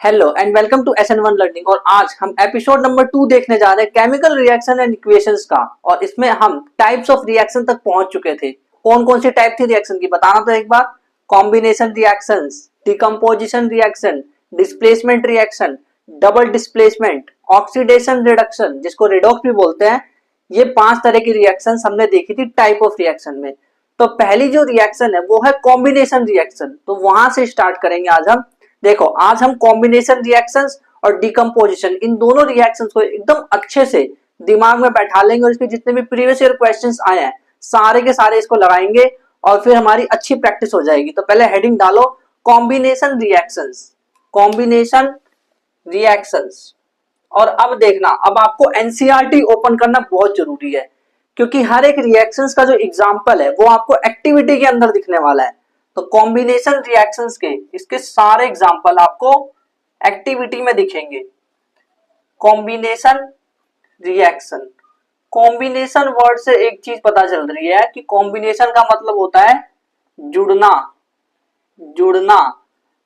Hello and welcome to SN1 learning. और आज हम एपिसोड नंबर 2 देखने जा रहे हैं केमिकल रिएक्शन एंड इक्वेशंस का। और इसमें हम टाइप्स ऑफ रिएक्शन तक पहुंच चुके थे। कौन कौन सी टाइप थी रिएक्शन की बताना तो एक बार। Combination reactions, decomposition reaction, displacement reaction, double displacement, oxidation reduction जिसको रेडॉक्स भी बोलते हैं। ये 5 तरह की रिएक्शंस हमने देखी थी टाइप ऑफ रिएक्शन में। तो पहली जो रिएक्शन है वो है कॉम्बिनेशन रिएक्शन। तो वहां से स्टार्ट करेंगे आज हम। देखो आज हम कॉम्बिनेशन रिएक्शंस और डिकम्पोजिशन इन दोनों रिएक्शंस को एकदम अच्छे से दिमाग में बैठा लेंगे और इसके जितने भी प्रीवियस ईयर क्वेश्चंस आए हैं सारे के सारे इसको लगाएंगे और फिर हमारी अच्छी प्रैक्टिस हो जाएगी। तो पहले हेडिंग डालो कॉम्बिनेशन रिएक्शंस। Combination reactions. और अब देखना, अब आपको एनसीईआरटी ओपन करना बहुत जरूरी है क्योंकि हर एक रिएक्शंस का जो एग्जांपल है वो आपको एक्टिविटी के अंदर दिखने वाला है। तो कॉम्बिनेशन रिएक्शंस के इसके सारे एग्जांपल आपको एक्टिविटी में दिखेंगे। कॉम्बिनेशन रिएक्शन, कॉम्बिनेशन वर्ड से एक चीज पता चल रही है कि कॉम्बिनेशन का मतलब होता है जुड़ना। जुड़ना,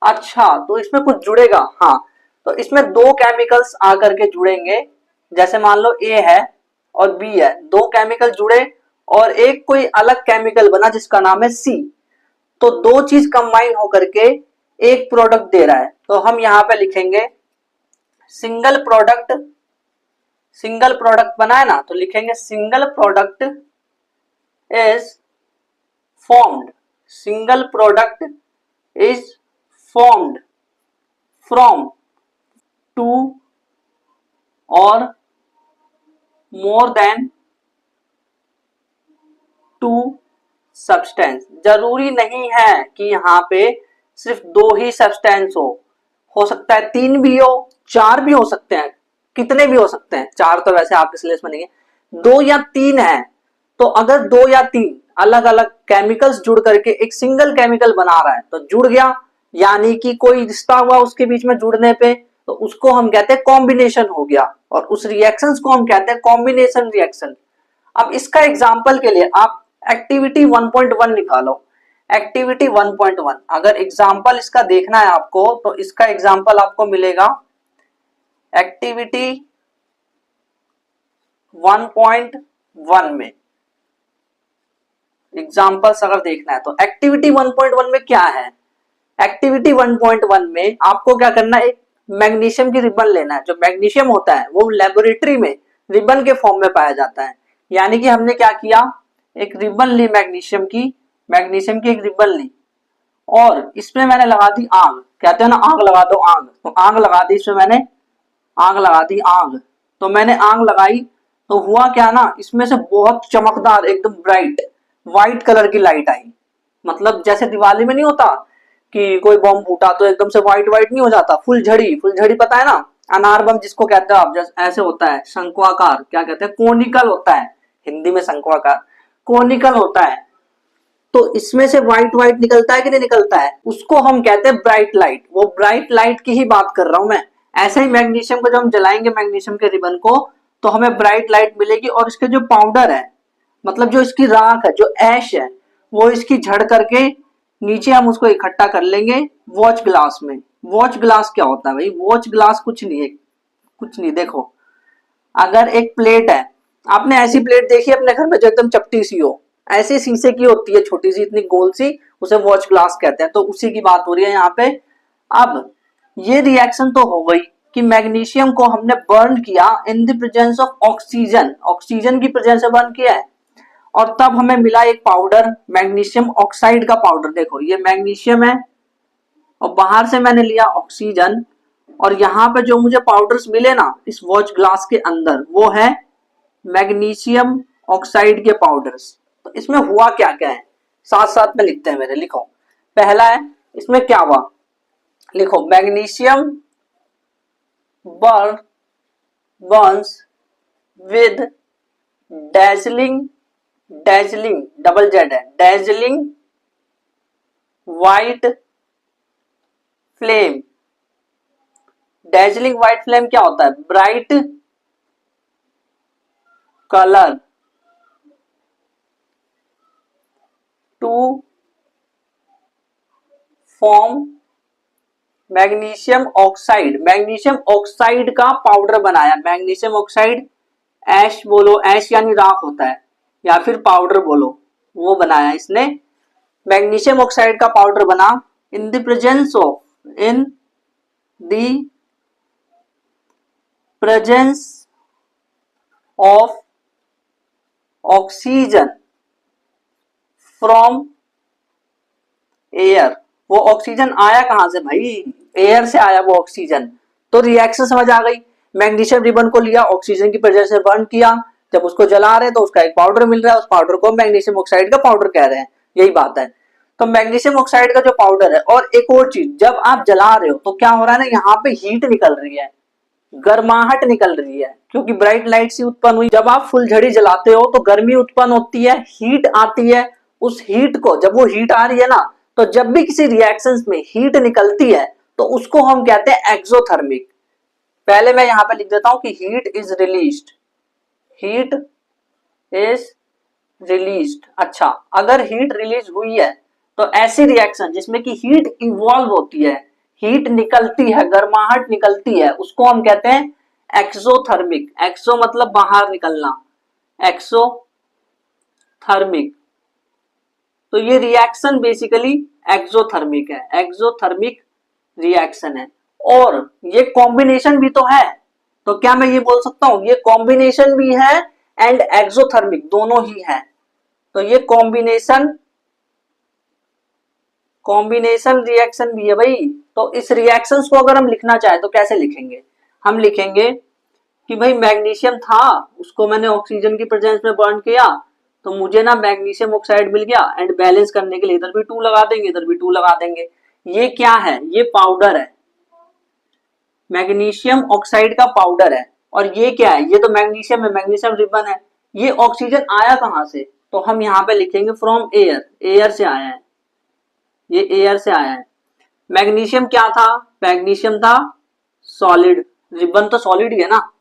अच्छा तो इसमें कुछ जुड़ेगा। हाँ, तो इसमें दो केमिकल्स आकर के जुड़ेंगे। जैसे मान लो ए है और बी है, दो केमिकल जुड़े और एक कोई अलग केमिकल बना जिसका नाम है सी। तो दो चीज कंबाइन होकर के एक प्रोडक्ट दे रहा है। तो हम यहां पे लिखेंगे सिंगल प्रोडक्ट। सिंगल प्रोडक्ट बना है ना, तो लिखेंगे single product is formed. Single product is formed from two और मोर देन टू सब्सटेंस। जरूरी नहीं है कि यहाँ पे सिर्फ दो ही सब्सटेंस हो सकता है तीन भी हो, चार भी हो सकते हैं, कितने भी हो सकते हैं। चार तो वैसे आपके सिलेबस में नहीं है, दो या तीन है। तो अगर दो या तीन अलग अलग केमिकल्स जुड़ करके एक सिंगल केमिकल बना रहा है तो जुड़ गया, यानी कि कोई रिश्ता हुआ उसके बीच में जुड़ने पे, तो उसको हम कहते हैं कॉम्बिनेशन हो गया। और उस रिएक्शंस को हम कहते हैं कॉम्बिनेशन रिएक्शन। अब इसका एग्जांपल के लिए आप एक्टिविटी 1.1 निकालो। एक्टिविटी 1.1 अगर एग्जांपल इसका देखना है आपको तो इसका एग्जांपल आपको मिलेगा एक्टिविटी 1.1 में। एग्जांपल्स अगर देखना है तो एक्टिविटी 1.1 में क्या है। एक्टिविटी 1.1 में आपको क्या करना है, एक मैग्नीशियम की रिबन लेना है। जो मैग्नीशियम होता है वो लेबोरेटरी में रिबन के फॉर्म में पाया जाता है। यानी कि हमने क्या किया, एक रिबन ली मैग्नीशियम की, मैग्नीशियम की एक रिबन ली और इसमें मैंने लगा दी आग। कहते हैं ना आग लगा दो आग, तो आग लगा दी इसमें मैंने, आग लगा दी आग। तो मैंने आग लगाई तो हुआ क्या ना, इसमें से बहुत चमकदार एकदम ब्राइट व्हाइट कलर की लाइट आई। मतलब जैसे दिवाली में नहीं होता कि कोई बम फूटा तो एकदम से व्हाइट व्हाइट नहीं हो जाता, फुलझड़ी। फुलझड़ी पता है ना, अनार बम जिसको कहते हो आप, जैसे ऐसे होता है शंक्वाकार, क्या कहते हैं कोनिकल होता है हिंदी में, शंक्वाकार कोनिकल होता है। तो इसमें से व्हाइट व्हाइट निकलता है कि नहीं निकलता है, उसको हम कहते हैं ब्राइट लाइट। वो ब्राइट लाइट की ही बात कर रहा हूं मैं। ऐसे ही मैग्नीशियम को जब हम जलाएंगे मैग्नीशियम के रिबन को तो हमें ब्राइट लाइट मिलेगी। और इसके जो पाउडर है, मतलब जो इसकी राख है, जो ऐश है, वो इसकी झड़ करके नीचे हम उसको इकट्ठा कर लेंगे वॉच ग्लास में। वॉच ग्लास क्या होता है भाई, वॉच ग्लास कुछ नहीं है, कुछ नहीं। देखो अगर एक प्लेट है, आपने ऐसी प्लेट देखी है अपने घर में जो एकदम चपटी सी हो, ऐसी शीशे की होती है छोटी सी इतनी गोल सी, उसे वॉच ग्लास कहते हैं। तो उसी की बात हो रही है यहाँ पे। अब ये रिएक्शन तो हो गई कि मैग्नीशियम को हमने बर्न किया in the presence of oxygen, oxygen की प्रेजेंस से बर्न किया है। और तब हमें मिला एक पाउडर मैग्नीशियम ऑक्साइड का पाउडर। देखो ये मैग्नीशियम है और बाहर से मैंने लिया ऑक्सीजन, और यहाँ पे जो मुझे पाउडर्स मिले ना इस वॉच ग्लास के अंदर वो है मैग्नीशियम ऑक्साइड के पाउडर्स। तो इसमें हुआ क्या क्या है साथ साथ में लिखते हैं मेरे, लिखो। पहला है इसमें क्या हुआ, लिखो magnesium burn Burns with dazzling, dazzling double Z है, dazzling white flame। dazzling white flame क्या होता है, bright colour to form magnesium oxide का पाउडर बनाया। मैग्नीशियम ऑक्साइड, ऐश बोलो, ऐश यानी राख होता है, या फिर पाउडर बोलो, वो बनाया इसने। मैग्नीशियम ऑक्साइड का पाउडर बना in the presence of oxygen from air. वो ऑक्सीजन आया कहां से भाई? एयर से आया वो ऑक्सीजन। तो रिएक्शन समझ आ गई। मैग्नीशियम रिबन को लिया, ऑक्सीजन की प्रेजेंस में बर्न किया, जब उसको जला रहे हैं तो उसका एक पाउडर मिल रहा है, उस पाउडर को मैग्नीशियम ऑक्साइड का पाउडर कह रहे हैं, यही बात है। तो मैग्नीशियम ऑक्साइड का जो पाउडर है, और एक और चीज, जब आप जला रहे हो तो क्या हो रहा है ना, यहाँ पे हीट निकल रही है, गर्माहट निकल रही है, क्योंकि ब्राइट लाइट सी उत्पन्न हुई। जब आप फुलझड़ी जलाते हो तो गर्मी उत्पन्न होती है, हीट आती है। उस हीट को, जब वो हीट आ रही है ना, तो जब भी किसी रिएक्शन में हीट निकलती है तो उसको हम कहते हैं एक्सोथर्मिक। पहले मैं यहां पे लिख देता हूं कि हीट इज रिलीज्ड। अच्छा, अगर हीट रिलीज हुई है तो ऐसी रिएक्शन जिसमें कि हीट इवॉल्व होती है, हीट निकलती है, गर्माहट निकलती है, उसको हम कहते हैं एक्सोथर्मिक। एक्सो मतलब बाहर निकलना, एक्सोथर्मिक। तो ये रिएक्शन बेसिकली एक्सोथर्मिक है, एक्सोथर्मिक रिएक्शन है। और ये कॉम्बिनेशन भी तो है, तो क्या मैं ये बोल सकता हूं ये कॉम्बिनेशन भी है एंड एक्सोथर्मिक, दोनों ही है। तो ये कॉम्बिनेशन रिएक्शन भी है भाई। तो इस रिएक्शंस को अगर हम लिखना चाहे तो कैसे लिखेंगे? हम लिखेंगे कि भाई मैग्नीशियम था, उसको मैंने ऑक्सीजन की प्रेजेंस में बर्न किया, तो मुझे ना मैग्नीशियम ऑक्साइड मिल गया, एंड बैलेंस करने के लिए इधर भी 2 लगा देंगे, इधर भी 2 लगा देंगे। ये क्या है? ये पाउडर है, मैग्नीशियम ऑक्साइड का पाउडर है। और ये क्या है? ये तो मैग्नीशियम है, मैग्नीशियम रिबन है। ये ऑक्सीजन आया कहां से? तो हम यहाँ पे लिखेंगे फ्रॉम एयर, एयर से आया है, ये एयर से आया है। मैग्नीशियम क्या था? मैग्नीशियम था सॉलिड, रिबन तो सॉलिड ही है ना।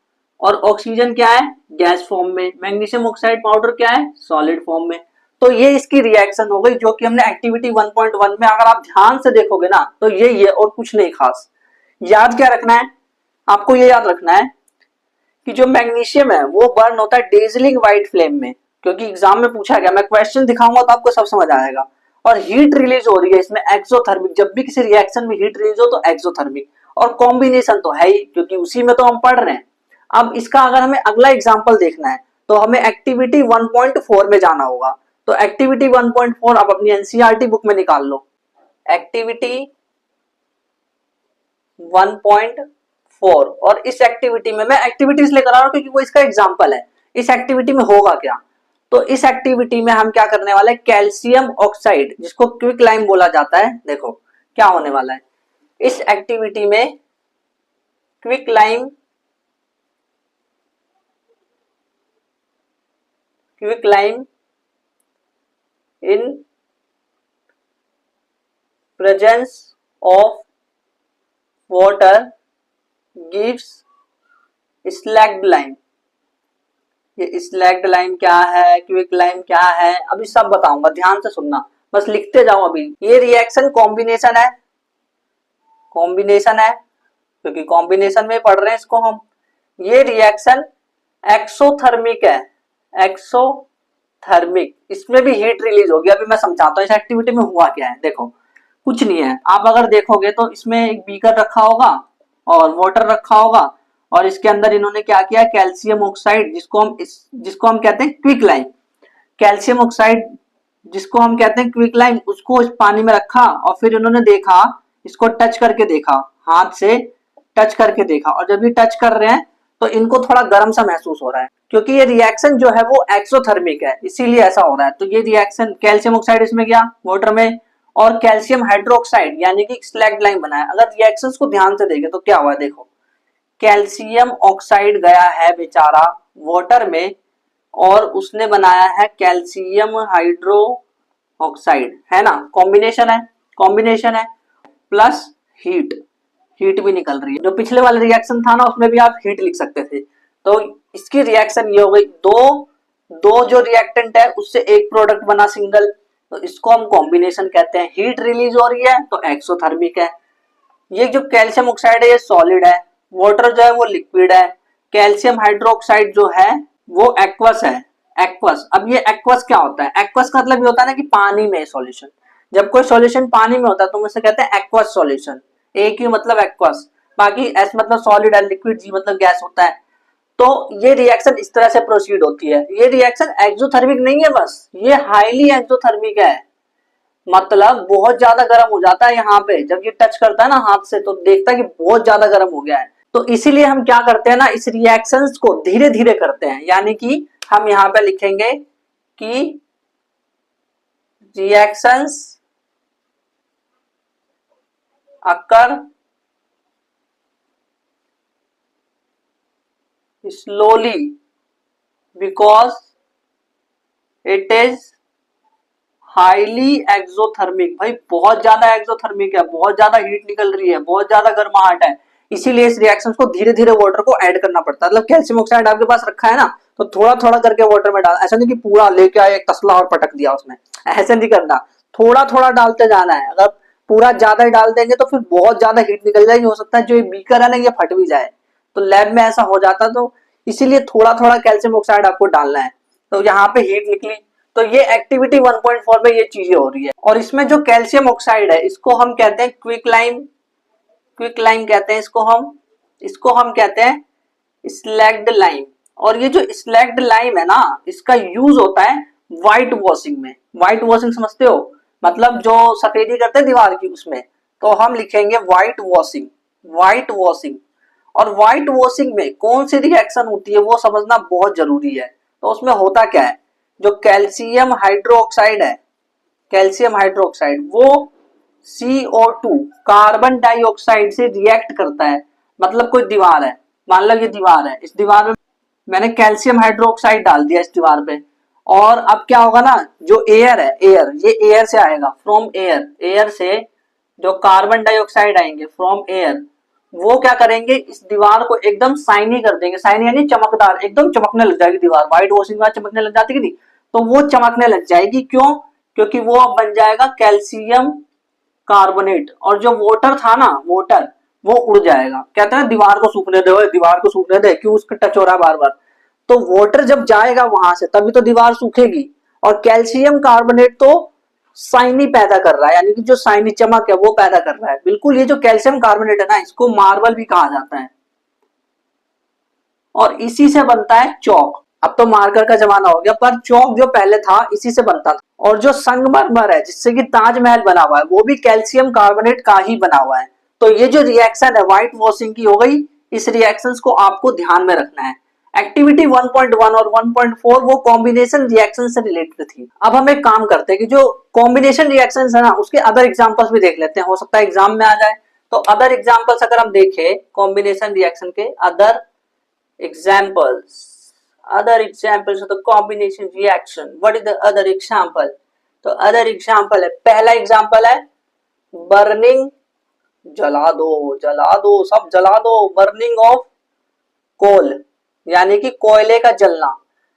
और ऑक्सीजन क्या है? गैस फॉर्म में। मैग्नीशियम ऑक्साइड पाउडर क्या है? सॉलिड फॉर्म में। तो ये इसकी रिएक्शन हो गई, जो कि हमने एक्टिविटी 1.1 में, अगर आप ध्यान से देखोगे ना, तो ये और कुछ नहीं खास। याद क्या रखना है आपको? ये याद रखना है कि जो मैग्नीशियम है वो बर्न होता है डेजलिंग व्हाइट फ्लेम में, क्योंकि एग्जाम में पूछा गया। मैं क्वेश्चन दिखाऊंगा तो आपको सब समझ आएगा। और हीट रिलीज हो रही है इसमें एक्सोथर्मिक, जब भी किसी रिएक्शन में हीट रिलीज हो तो एक्सोथर्मिक। और कॉम्बिनेशन तो है ही, क्योंकि उसी में तो हम पढ़ रहे हैं। अब इसका अगर हमें अगला एग्जाम्पल देखना है तो हमें एक्टिविटी 1.4 में जाना होगा। तो एक्टिविटी 1.4 आप अपनी एनसीईआरटी बुक में निकाल लो। एक्टिविटी 1.4, और इस एक्टिविटी में मैं एक्टिविटीज लेकर आ रहा हूं क्योंकि वो इसका एग्जाम्पल है। इस एक्टिविटी में होगा क्या? तो इस एक्टिविटी में हम क्या करने वाले हैं? कैल्शियम ऑक्साइड, जिसको क्विक लाइम बोला जाता है, देखो क्या होने वाला है इस एक्टिविटी में। Quick lime in presence of water gives slagged lime. ये स्लैग्ड लाइम क्या है, क्विक लाइम क्या है, अभी सब बताऊंगा, ध्यान से सुनना, बस लिखते जाओ अभी। ये रिएक्शन कॉम्बिनेशन है, क्योंकि कॉम्बिनेशन में पढ़ रहे हैं इसको हम। ये रिएक्शन एक्सोथर्मिक है, एक्सोथर्मिक, इसमें भी हीट रिलीज होगी। अभी मैं समझाता हूँ इस एक्टिविटी में हुआ क्या है। देखो कुछ नहीं है, आप अगर देखोगे तो इसमें एक बीकर रखा होगा और वाटर रखा होगा, और इसके अंदर इन्होंने क्या किया? कैल्शियम ऑक्साइड, जिसको हम कहते हैं क्विक लाइम, कैल्शियम ऑक्साइड जिसको हम कहते हैं क्विक लाइम, उसको इस पानी में रखा, और फिर इन्होंने देखा, इसको टच करके देखा, हाथ से टच करके देखा, और जब ये टच कर रहे हैं तो इनको थोड़ा गर्म सा महसूस हो रहा है, क्योंकि ये रिएक्शन जो है वो एक्सोथर्मिक है, इसीलिए ऐसा हो रहा है। तो ये रिएक्शन, कैल्शियम ऑक्साइड इसमें गया वाटर में, और कैल्शियम हाइड्रोक्साइड यानी कि स्लैग्ड लाइम बनाया। अगर रिएक्शंस को ध्यान से देखें तो क्या हुआ, देखो कैल्शियम ऑक्साइड गया है बेचारा वाटर में, और उसने बनाया है कैल्शियम हाइड्रो ऑक्साइड, है ना। कॉम्बिनेशन है प्लस हीट भी निकल रही है। जो पिछले वाले रिएक्शन था ना, उसमें भी आप हीट लिख सकते थे। तो इसकी रिएक्शन ये हो गई, दो जो रिएक्टेंट है उससे एक प्रोडक्ट बना सिंगल, तो इसको हम कॉम्बिनेशन कहते हैं। हीट रिलीज हो रही है तो एक्सोथर्मिक है। ये जो कैल्शियम ऑक्साइड है ये सॉलिड है, वाटर जो है वो लिक्विड है, कैल्शियम हाइड्रोक्साइड जो है वो एक्वस है। एक्वस, अब ये एक्वस क्या होता है? एक्वस का मतलब ये होता है ना कि पानी में सॉल्यूशन। जब कोई सॉल्यूशन पानी में होता है तो हम उसे कहते हैं एक्वस सॉल्यूशन। एक ही मतलब एक्वस, बाकी एस मतलब सॉलिड है, लिक्विड, जी मतलब गैस होता है। तो ये रिएक्शन इस तरह से प्रोसीड होती है। ये रिएक्शन एक्सोथर्मिक नहीं है, बस ये हाईली एक्सोथर्मिक है। मतलब बहुत ज्यादा गर्म हो जाता है यहाँ पे, जब ये टच करता है ना हाथ से तो देखता है कि बहुत ज्यादा गर्म हो गया है। तो इसीलिए हम क्या करते हैं ना, इस रिएक्शंस को धीरे धीरे करते हैं। यानी कि हम यहाँ पे लिखेंगे कि reactions occur slowly because it is highly exothermic. भाई बहुत ज्यादा एक्सोथर्मिक है, बहुत ज्यादा हीट निकल रही है, बहुत ज्यादा गर्माहट है, इसीलिए इस रिएक्शन को धीरे धीरे वाटर को ऐड करना पड़ता है। मतलब कैल्शियम ऑक्साइड आपके पास रखा है ना, तो थोड़ा थोड़ा करके वाटर में डाल, ऐसा नहीं कि पूरा लेके आए एक तसला और पटक दिया उसमें, ऐसे नहीं करना। थोड़ा थोड़ा डालते जाना है। अगर पूरा ज्यादा डाल देंगे तो फिर बहुत ज्यादा हीट निकल जाएगी, हो सकता है जो ये बीकर है ना ये फट भी जाए। तो लैब में ऐसा हो जाता, तो इसीलिए थोड़ा थोड़ा कैल्शियम ऑक्साइड आपको डालना है। तो यहाँ पे हीट निकली, तो ये एक्टिविटी 1.4 में ये चीजें हो रही है। और इसमें जो कैल्शियम ऑक्साइड है इसको हम कहते हैं क्विक लाइम, क्विक लाइम कहते हैं इसको हम कहते हैं स्लैग्ड लाइम। और ये जो स्लैग्ड लाइम है ना, इसका यूज होता है व्हाइट वॉशिंग में। व्हाइट वॉशिंग समझते हो, मतलब जो सफेदी करते हैं दीवार की उसमें, तो हम लिखेंगे व्हाइट वॉशिंग, व्हाइट वॉशिंग। और व्हाइट वॉशिंग में कौन सी रिएक्शन होती है वो समझना बहुत जरूरी है। तो उसमें होता क्या है, जो कैल्शियम हाइड्रोक्साइड है, कैल्शियम हाइड्रोक्साइड वो CO2 कार्बन डाइऑक्साइड से रिएक्ट करता है। मतलब कोई दीवार है, मान लो ये दीवार है, इस दीवार में मैंने कैल्शियम हाइड्रोक्साइड डाल दिया इस दीवार पे। और अब क्या होगा ना, जो एयर है, एयर, ये एयर से आएगा, फ्रॉम एयर, एयर से जो कार्बन डाइऑक्साइड आएंगे फ्रॉम एयर, वो क्या करेंगे, इस दीवार को एकदम शाइनी कर देंगे। शाइनी यानी चमकदार, एकदम चमकने लग जाएगी दीवार। व्हाइट वॉशिंग में चमकने लग जाती थी, तो वो चमकने लग जाएगी। क्यों? क्योंकि वो अब बन जाएगा कैल्शियम कार्बोनेट, और जो वाटर था ना, वाटर वो उड़ जाएगा। कहते हैं दीवार को सूखने दे, दीवार को सूखने दे, क्यों उसका टच हो रहा है बार बार। तो वाटर जब जाएगा वहां से तभी तो दीवार सूखेगी। और कैल्शियम कार्बोनेट तो शाइनी पैदा कर रहा है, यानी कि जो शाइनी चमक है वो पैदा कर रहा है। बिल्कुल, ये जो कैल्शियम कार्बोनेट है ना, इसको मार्बल भी कहा जाता है। और इसी से बनता है चौक। अब तो मार्कर का जमाना हो गया, पर चौक जो पहले था इसी से बनता था। और जो संगमरमर है जिससे कि ताजमहल बना हुआ है, वो भी कैल्शियम कार्बोनेट का ही बना हुआ है। तो ये जो रिएक्शन है व्हाइट वॉशिंग की हो गई, इस रिएक्शंस को आपको ध्यान में रखना है। एक्टिविटी 1.1 और 1.4 वो कॉम्बिनेशन रिएक्शन से रिलेटेड थी। अब हम एक काम करते हैं कि जो कॉम्बिनेशन रिएक्शंस है ना, उसके अदर एग्जांपल्स भी देख लेते हैं, हो सकता है एग्जाम में आ जाए। तो अदर एग्जांपल्स अगर हम देखें कॉम्बिनेशन रिएक्शन के, other examples, other examples of the combination reaction. What is the other example? तो other example है, पहला example है burning, जला दो, जला दो, सब जला दो, burning of coal, यानी कि कोयले का जलना।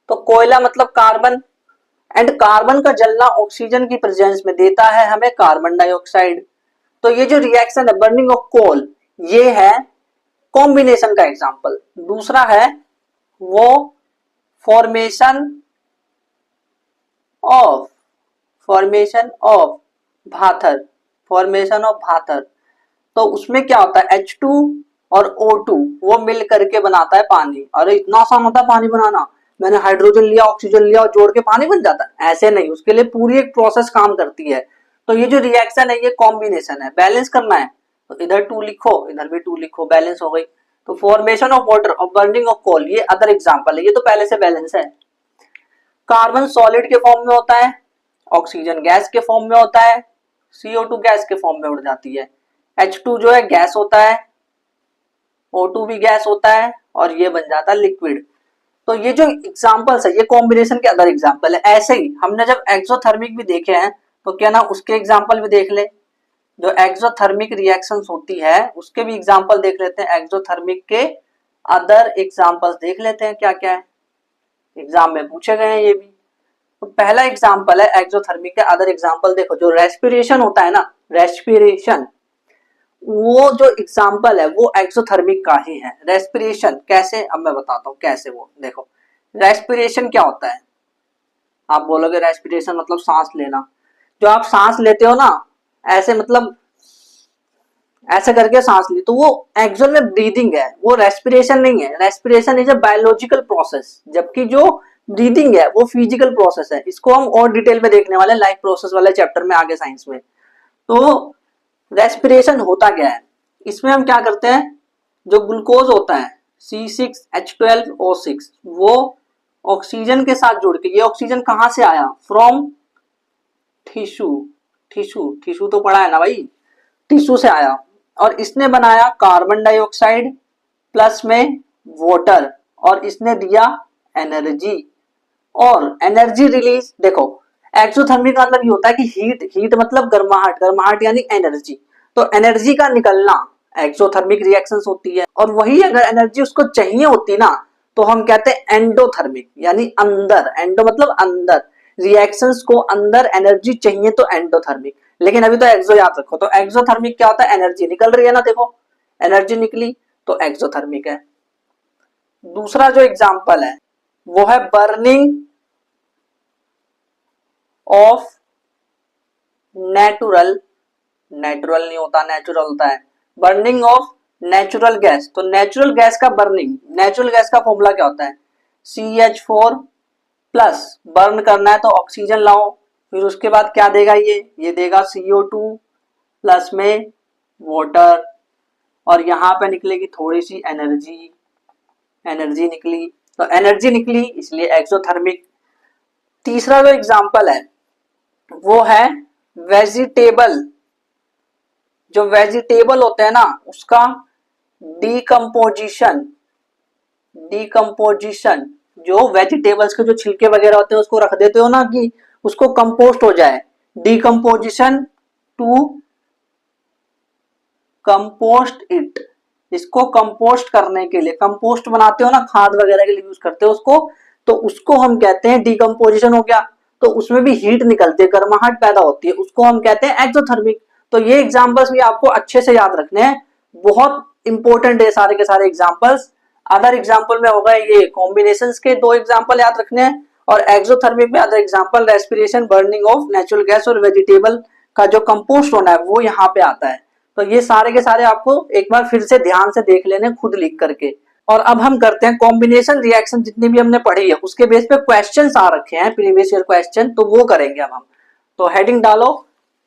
तो कोयला मतलब कार्बन, एंड कार्बन का जलना ऑक्सीजन की प्रेजेंस में देता है हमें कार्बन डाइऑक्साइड। तो ये जो रिएक्शन है बर्निंग ऑफ कोल, ये है कॉम्बिनेशन का एग्जांपल। दूसरा है वो फॉर्मेशन ऑफ, फॉर्मेशन ऑफ भाथर, फॉर्मेशन ऑफ भाथर। तो उसमें क्या होता है, H2 और O2 वो मिल करके बनाता है पानी। अरे इतना आसान होता है पानी बनाना, मैंने हाइड्रोजन लिया, ऑक्सीजन लिया और जोड़ के पानी बन जाता है? ऐसे नहीं, उसके लिए पूरी एक प्रोसेस काम करती है। तो ये जो रिएक्शन है ये कॉम्बिनेशन है, बैलेंस करना है। तो इधर 2 लिखो, इधर भी 2 लिखो, बैलेंस हो गई। तो फॉर्मेशन ऑफ वाटर और बर्निंग ऑफ कोल ये अदर एग्जांपल है, ये तो पहले से बैलेंस है। कार्बन सॉलिड के फॉर्म में होता है, ऑक्सीजन गैस के फॉर्म में होता है, CO2 गैस के फॉर्म में उड़ जाती है, H2 जो है गैस होता है, O2 भी गैस होता है, और ये बन जाता है लिक्विड। तो ये जो एग्जांपल्स है ये कॉम्बिनेशन के अदर एग्जांपल है। ऐसे ही हमने जब एक्सोथर्मिक भी देखे हैं तो क्या ना उसके एग्जांपल भी देख ले। जो एक्सोथर्मिक रिएक्शंस होती है उसके भी एग्जांपल देख लेते हैं, एक्सोथर्मिक के अदर एग्जांपल्स देख लेते हैं क्या क्या है, एग्जाम में पूछे गए हैं ये भी। तो पहला एग्जांपल है एक्सोथर्मिक के अदर एग्जांपल। देखो जो रेस्पिरेशन होता है ना, रेस्पिरेशन, वो जो एग्जाम्पल है वो एक्सोथर्मिक का ही है। रेस्पिरेशन कैसे, अब मैं बताता हूँ कैसे। वो देखो, रेस्पिरेशन क्या होता है, आप बोलोगे रेस्पिरेशन मतलब सांस लेना। जो आप सांस लेते हो ना, ऐसे मतलब ऐसे करके सांस ली, तो वो एक्चुअल में ब्रीदिंग है, वो रेस्पिरेशन नहीं है। Respiration is a biological process, जबकि जो ब्रीदिंग है वो फिजिकल प्रोसेस है। इसको हम और डिटेल में देखने वाले लाइफ प्रोसेस वाले चैप्टर में आगे साइंस में। तो रेस्पिरेशन होता क्या है, इसमें हम क्या करते हैं, जो ग्लूकोज होता है C6H12O6, वो ऑक्सीजन के साथ जुड़ के, ये ऑक्सीजन कहां से आया, फ्रॉम टिश्यू। टिश्यू टिश्यू तो पढ़ा है ना भाई, टिश्यू से आया, और इसने बनाया कार्बन डाइऑक्साइड प्लस में वाटर, और इसने दिया एनर्जी। और एनर्जी रिलीज, देखो एक्सोथर्मिक का मतलब ये होता है कि हीट, हीट मतलब गर्माहट, गर्माहट यानी एनर्जी। तो एनर्जी का निकलना एक्सोथर्मिक रिएक्शंस होती है। और वही अगर एनर्जी उसको चाहिए होती ना, तो हम कहते हैं एंडोथर्मिक, यानी अंदर, एंडो मतलब अंदर, रिएक्शंस को अंदर एनर्जी चाहिए तो एंडोथर्मिक। लेकिन अभी तो एक्सो याद रखो, तो एक्सोथर्मिक क्या होता है, एनर्जी निकल रही है ना, देखो एनर्जी निकली तो एक्सोथर्मिक है। दूसरा जो एग्जांपल है वो है बर्निंग ऑफ नेचुरल, नेचुरल नहीं होता, नेचुरल होता है, बर्निंग ऑफ नेचुरल गैस। तो नेचुरल गैस का बर्निंग, नेचुरल गैस का फॉर्मूला क्या होता है, CH4 प्लस, बर्न करना है तो ऑक्सीजन लाओ, फिर उसके बाद क्या देगा, ये देगा CO2 प्लस में वाटर, और यहां पे निकलेगी थोड़ी सी एनर्जी, एनर्जी निकली, तो एनर्जी निकली इसलिए एक्सोथर्मिक। तीसरा जो एग्जांपल है वो है वेजिटेबल, जो वेजिटेबल होते हैं ना उसका डीकम्पोजिशन, डीकम्पोजिशन, जो वेजिटेबल्स के जो छिलके वगैरह होते हैं उसको रख देते हो ना कि उसको कंपोस्ट हो जाए, डीकम्पोजिशन टू कंपोस्ट इट। इसको कंपोस्ट करने के लिए, कंपोस्ट बनाते हो ना, खाद वगैरह के लिए यूज करते हो उसको, तो उसको हम कहते हैं डीकम्पोजिशन हो गया। तो उसमें भी हीट निकलती है, गर्माहट पैदा होती है, उसको हम कहते हैं एक्सोथर्मिक। तो ये एग्जांपल्स भी आपको अच्छे से याद रखने हैं, बहुत इंपॉर्टेंट है सारे के सारे एग्जांपल्स। अदर एग्जांपल में होगा ये कॉम्बिनेशंस के दो एग्जांपल याद रखने हैं, और एक्सोथर्मिक में other example respiration, burning of natural gas, और वेजिटेबल का जो कंपोस्ट होना है वो यहाँ पे आता है। तो ये सारे के सारे आपको एक बार फिर से ध्यान से देख लेने खुद लिख करके। और अब हम करते हैं कॉम्बिनेशन रिएक्शन, जितनी भी हमने पढ़ी है उसके बेस पे क्वेश्चंस आ रखे हैं, प्रीवियस ईयर क्वेश्चन, तो वो करेंगे अब हम। तो हेडिंग डालो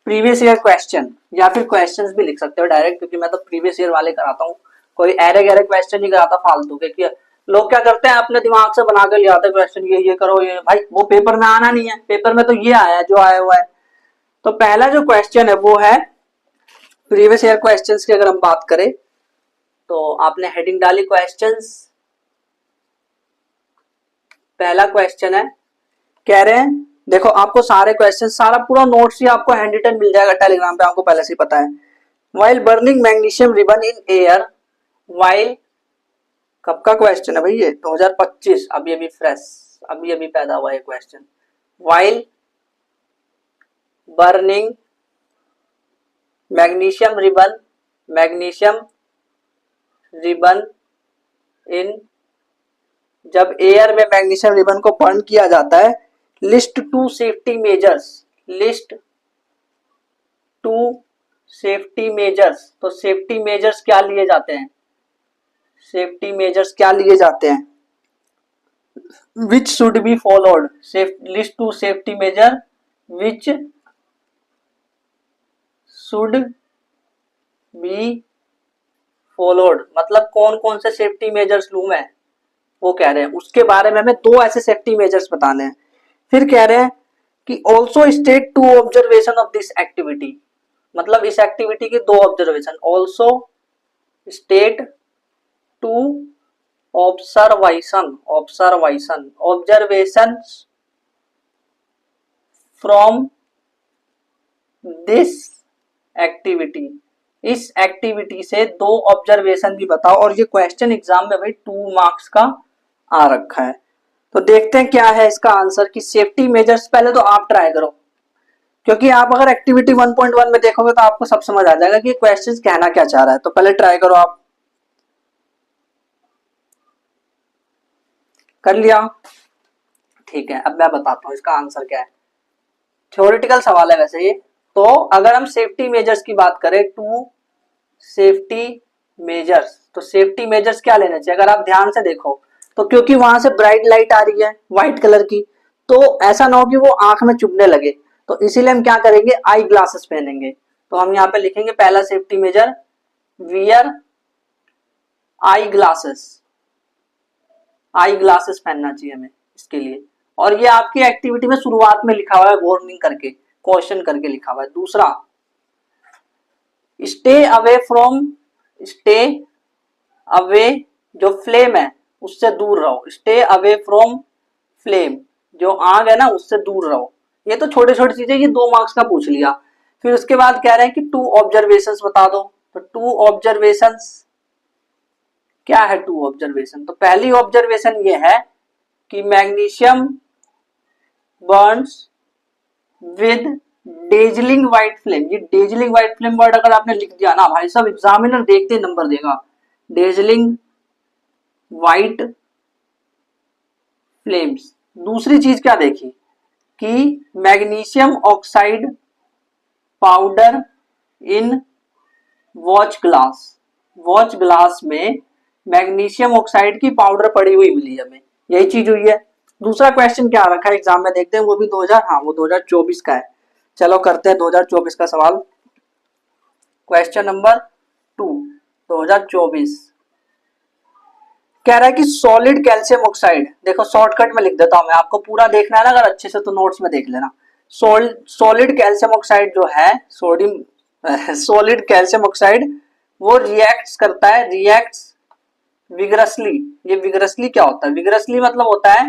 प्रीवियस ईयर क्वेश्चन, या फिर क्वेश्चंस भी लिख सकते हो डायरेक्ट, क्योंकि मैं तो प्रीवियस ईयर वाले कराता हूँ, कोई एरे गहरे क्वेश्चन नहीं कराता फालतू के। कि लोग क्या करते हैं, अपने दिमाग से बना कर ले आते क्वेश्चन, ये करो, ये भाई वो पेपर में आना नहीं है, पेपर में तो ये आया है जो आया हुआ है। तो पहला जो क्वेश्चन है वो है प्रीवियस ईयर क्वेश्चंस की। अगर हम बात करें तो आपने हेडिंग डाली क्वेश्चंस, पहला क्वेश्चन है, कह रहे हैं, देखो आपको सारे क्वेश्चन, सारा पूरा नोट्स ही आपको हैंड रिटन मिल जाएगा टेलीग्राम पे, आपको पहले से ही पता है। While burning magnesium ribbon in air, while, कब का क्वेश्चन है भाई ये, 2025, अभी अभी फ्रेश, अभी अभी पैदा हुआ है question. While burning magnesium ribbon, magnesium ribbon इन, जब एयर में मैग्नीशियम रिबन को बर्न किया जाता है, list two safety measures, list two safety measures. तो सेफ्टी मेजर्स क्या लिए जाते हैं, सेफ्टी मेजर्स क्या लिए जाते हैं, which should be followed, list two safety measure which should be followed, मतलब कौन कौन से सेफ्टी मेजर्स लूं मैं, वो कह रहे हैं। उसके बारे में हमें दो ऐसे सेफ्टी मेजर्स बताने हैं। फिर कह रहे हैं कि also state two observation of this activity, मतलब इस एक्टिविटी की दो observation, also state two observation, observation, observation from this activity, इस एक्टिविटी से दो ऑब्जर्वेशन भी बताओ। और ये क्वेश्चन एग्जाम में भाई 2 मार्क्स का आ रखा है। तो देखते हैं क्या है इसका आंसर, कि सेफ्टी मेजर्स पहले तो आप ट्राई करो, क्योंकि आप अगर एक्टिविटी 1.1 में देखोगे तो आपको सब समझ आ जाएगा कि क्वेश्चन कहना क्या चाह रहा है। तो पहले ट्राई करो आप। कर लिया? ठीक है, अब मैं बताता हूँ इसका आंसर क्या है। थ्योरेटिकल सवाल है वैसे ये। तो अगर हम सेफ्टी मेजर्स की बात करें, टू सेफ्टी मेजर्स, तो सेफ्टी मेजर्स क्या लेने चाहिए अगर आप ध्यान से देखो तो, क्योंकि वहां से ब्राइट लाइट आ रही है व्हाइट कलर की, तो ऐसा ना हो कि वो आंख में चुभने लगे, तो इसीलिए हम क्या करेंगे, आई ग्लासेस पहनेंगे। तो हम यहाँ पे लिखेंगे पहला safety major, wear eye glasses. Eye glasses पहनना चाहिए हमें इसके लिए। और ये आपकी एक्टिविटी में शुरुआत में लिखा हुआ है, वार्निंग करके, क्वेश्चन करके लिखा हुआ है। दूसरा, stay away from, stay away, जो फ्लेम है उससे दूर रहो, स्टे अवे फ्रॉम फ्लेम, जो आग है ना उससे दूर रहो। ये तो छोटी छोटी चीजें, ये 2 मार्क्स का पूछ लिया। फिर उसके बाद कह रहे हैं कि 2 ऑब्जर्वेशंस बता दो। तो 2 ऑब्जर्वेशंस क्या है? 2 ऑब्जर्वेशन, तो पहली ऑब्जर्वेशन ये है कि magnesium Burns with dazzling white flame. ये डेजलिंग व्हाइट फ्लेम वर्ड अगर आपने लिख दिया ना भाई साहब, एग्जामिनर देखते ही नंबर देगा। Dazzling white flames. दूसरी चीज क्या देखी कि magnesium oxide powder in watch glass, watch glass में मैग्नीशियम ऑक्साइड की पाउडर पड़ी हुई मिली हमें, यही चीज हुई है। दूसरा क्वेश्चन क्या रखा है एग्जाम में, देखते हैं, वो भी 2000, हाँ वो 2024 का है। चलो करते हैं 2024 का सवाल। क्वेश्चन नंबर 2, 2024 कह रहा है कि सॉलिड कैल्शियम ऑक्साइड, देखो शॉर्टकट में लिख देता हूं मैं, आपको पूरा देखना है ना अगर अच्छे से तो नोट्स में देख लेना। सॉलिड कैल्शियम ऑक्साइड जो है, सोडियम सॉलिड कैल्शियम ऑक्साइड, वो रिएक्ट्स करता है, रिएक्ट्स विगरसली। ये विगरसली क्या होता है? विगरसली मतलब होता है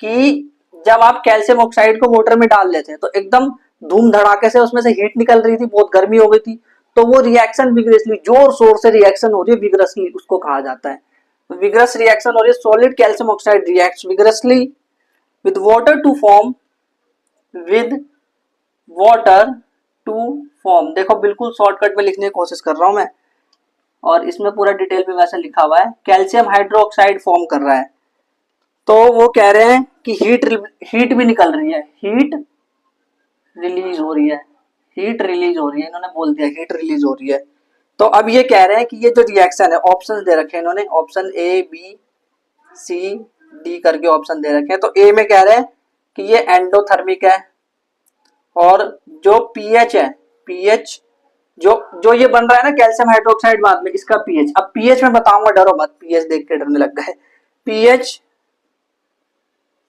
कि जब आप कैल्शियम ऑक्साइड को वाटर में डाल लेते हैं तो एकदम धूम धड़ाके से उसमें से हीट निकल रही थी, बहुत गर्मी हो गई थी, तो वो रिएक्शन विगरसली, जोर शोर से रिएक्शन हो रही है, विगरसली उसको कहा जाता है। विगरस रिएक्शन हो रही है, solid calcium oxide reacts vigorously with water to form, with water to form. देखो बिल्कुल शॉर्टकट में लिखने की कोशिश कर रहा हूं मैं, और इसमें पूरा डिटेल में वैसे लिखा हुआ है। कैल्शियम हाइड्रोक्साइड फॉर्म कर रहा है, तो वो कह रहे हैं कि हीट भी निकल रही है, हीट रिलीज हो रही है, हीट रिलीज हो रही है, इन्होंने बोल दिया हीट रिलीज हो रही है। तो अब ये कह रहे हैं कि ये जो रिएक्शन है, ऑप्शंस दे रखे हैं इन्होंने, option A B C D करके ऑप्शन दे रखे हैं। तो ए में कह रहे हैं कि ये एंडोथर्मिक है, और जो पीएच है, पीएच जो जो ये बन रहा है ना कैल्शियम हाइड्रोक्साइड बाद में, इसका पीएच, अब पीएच में बताऊंगा, डरो मत, पीएच देख के डरने लग गए। पीएच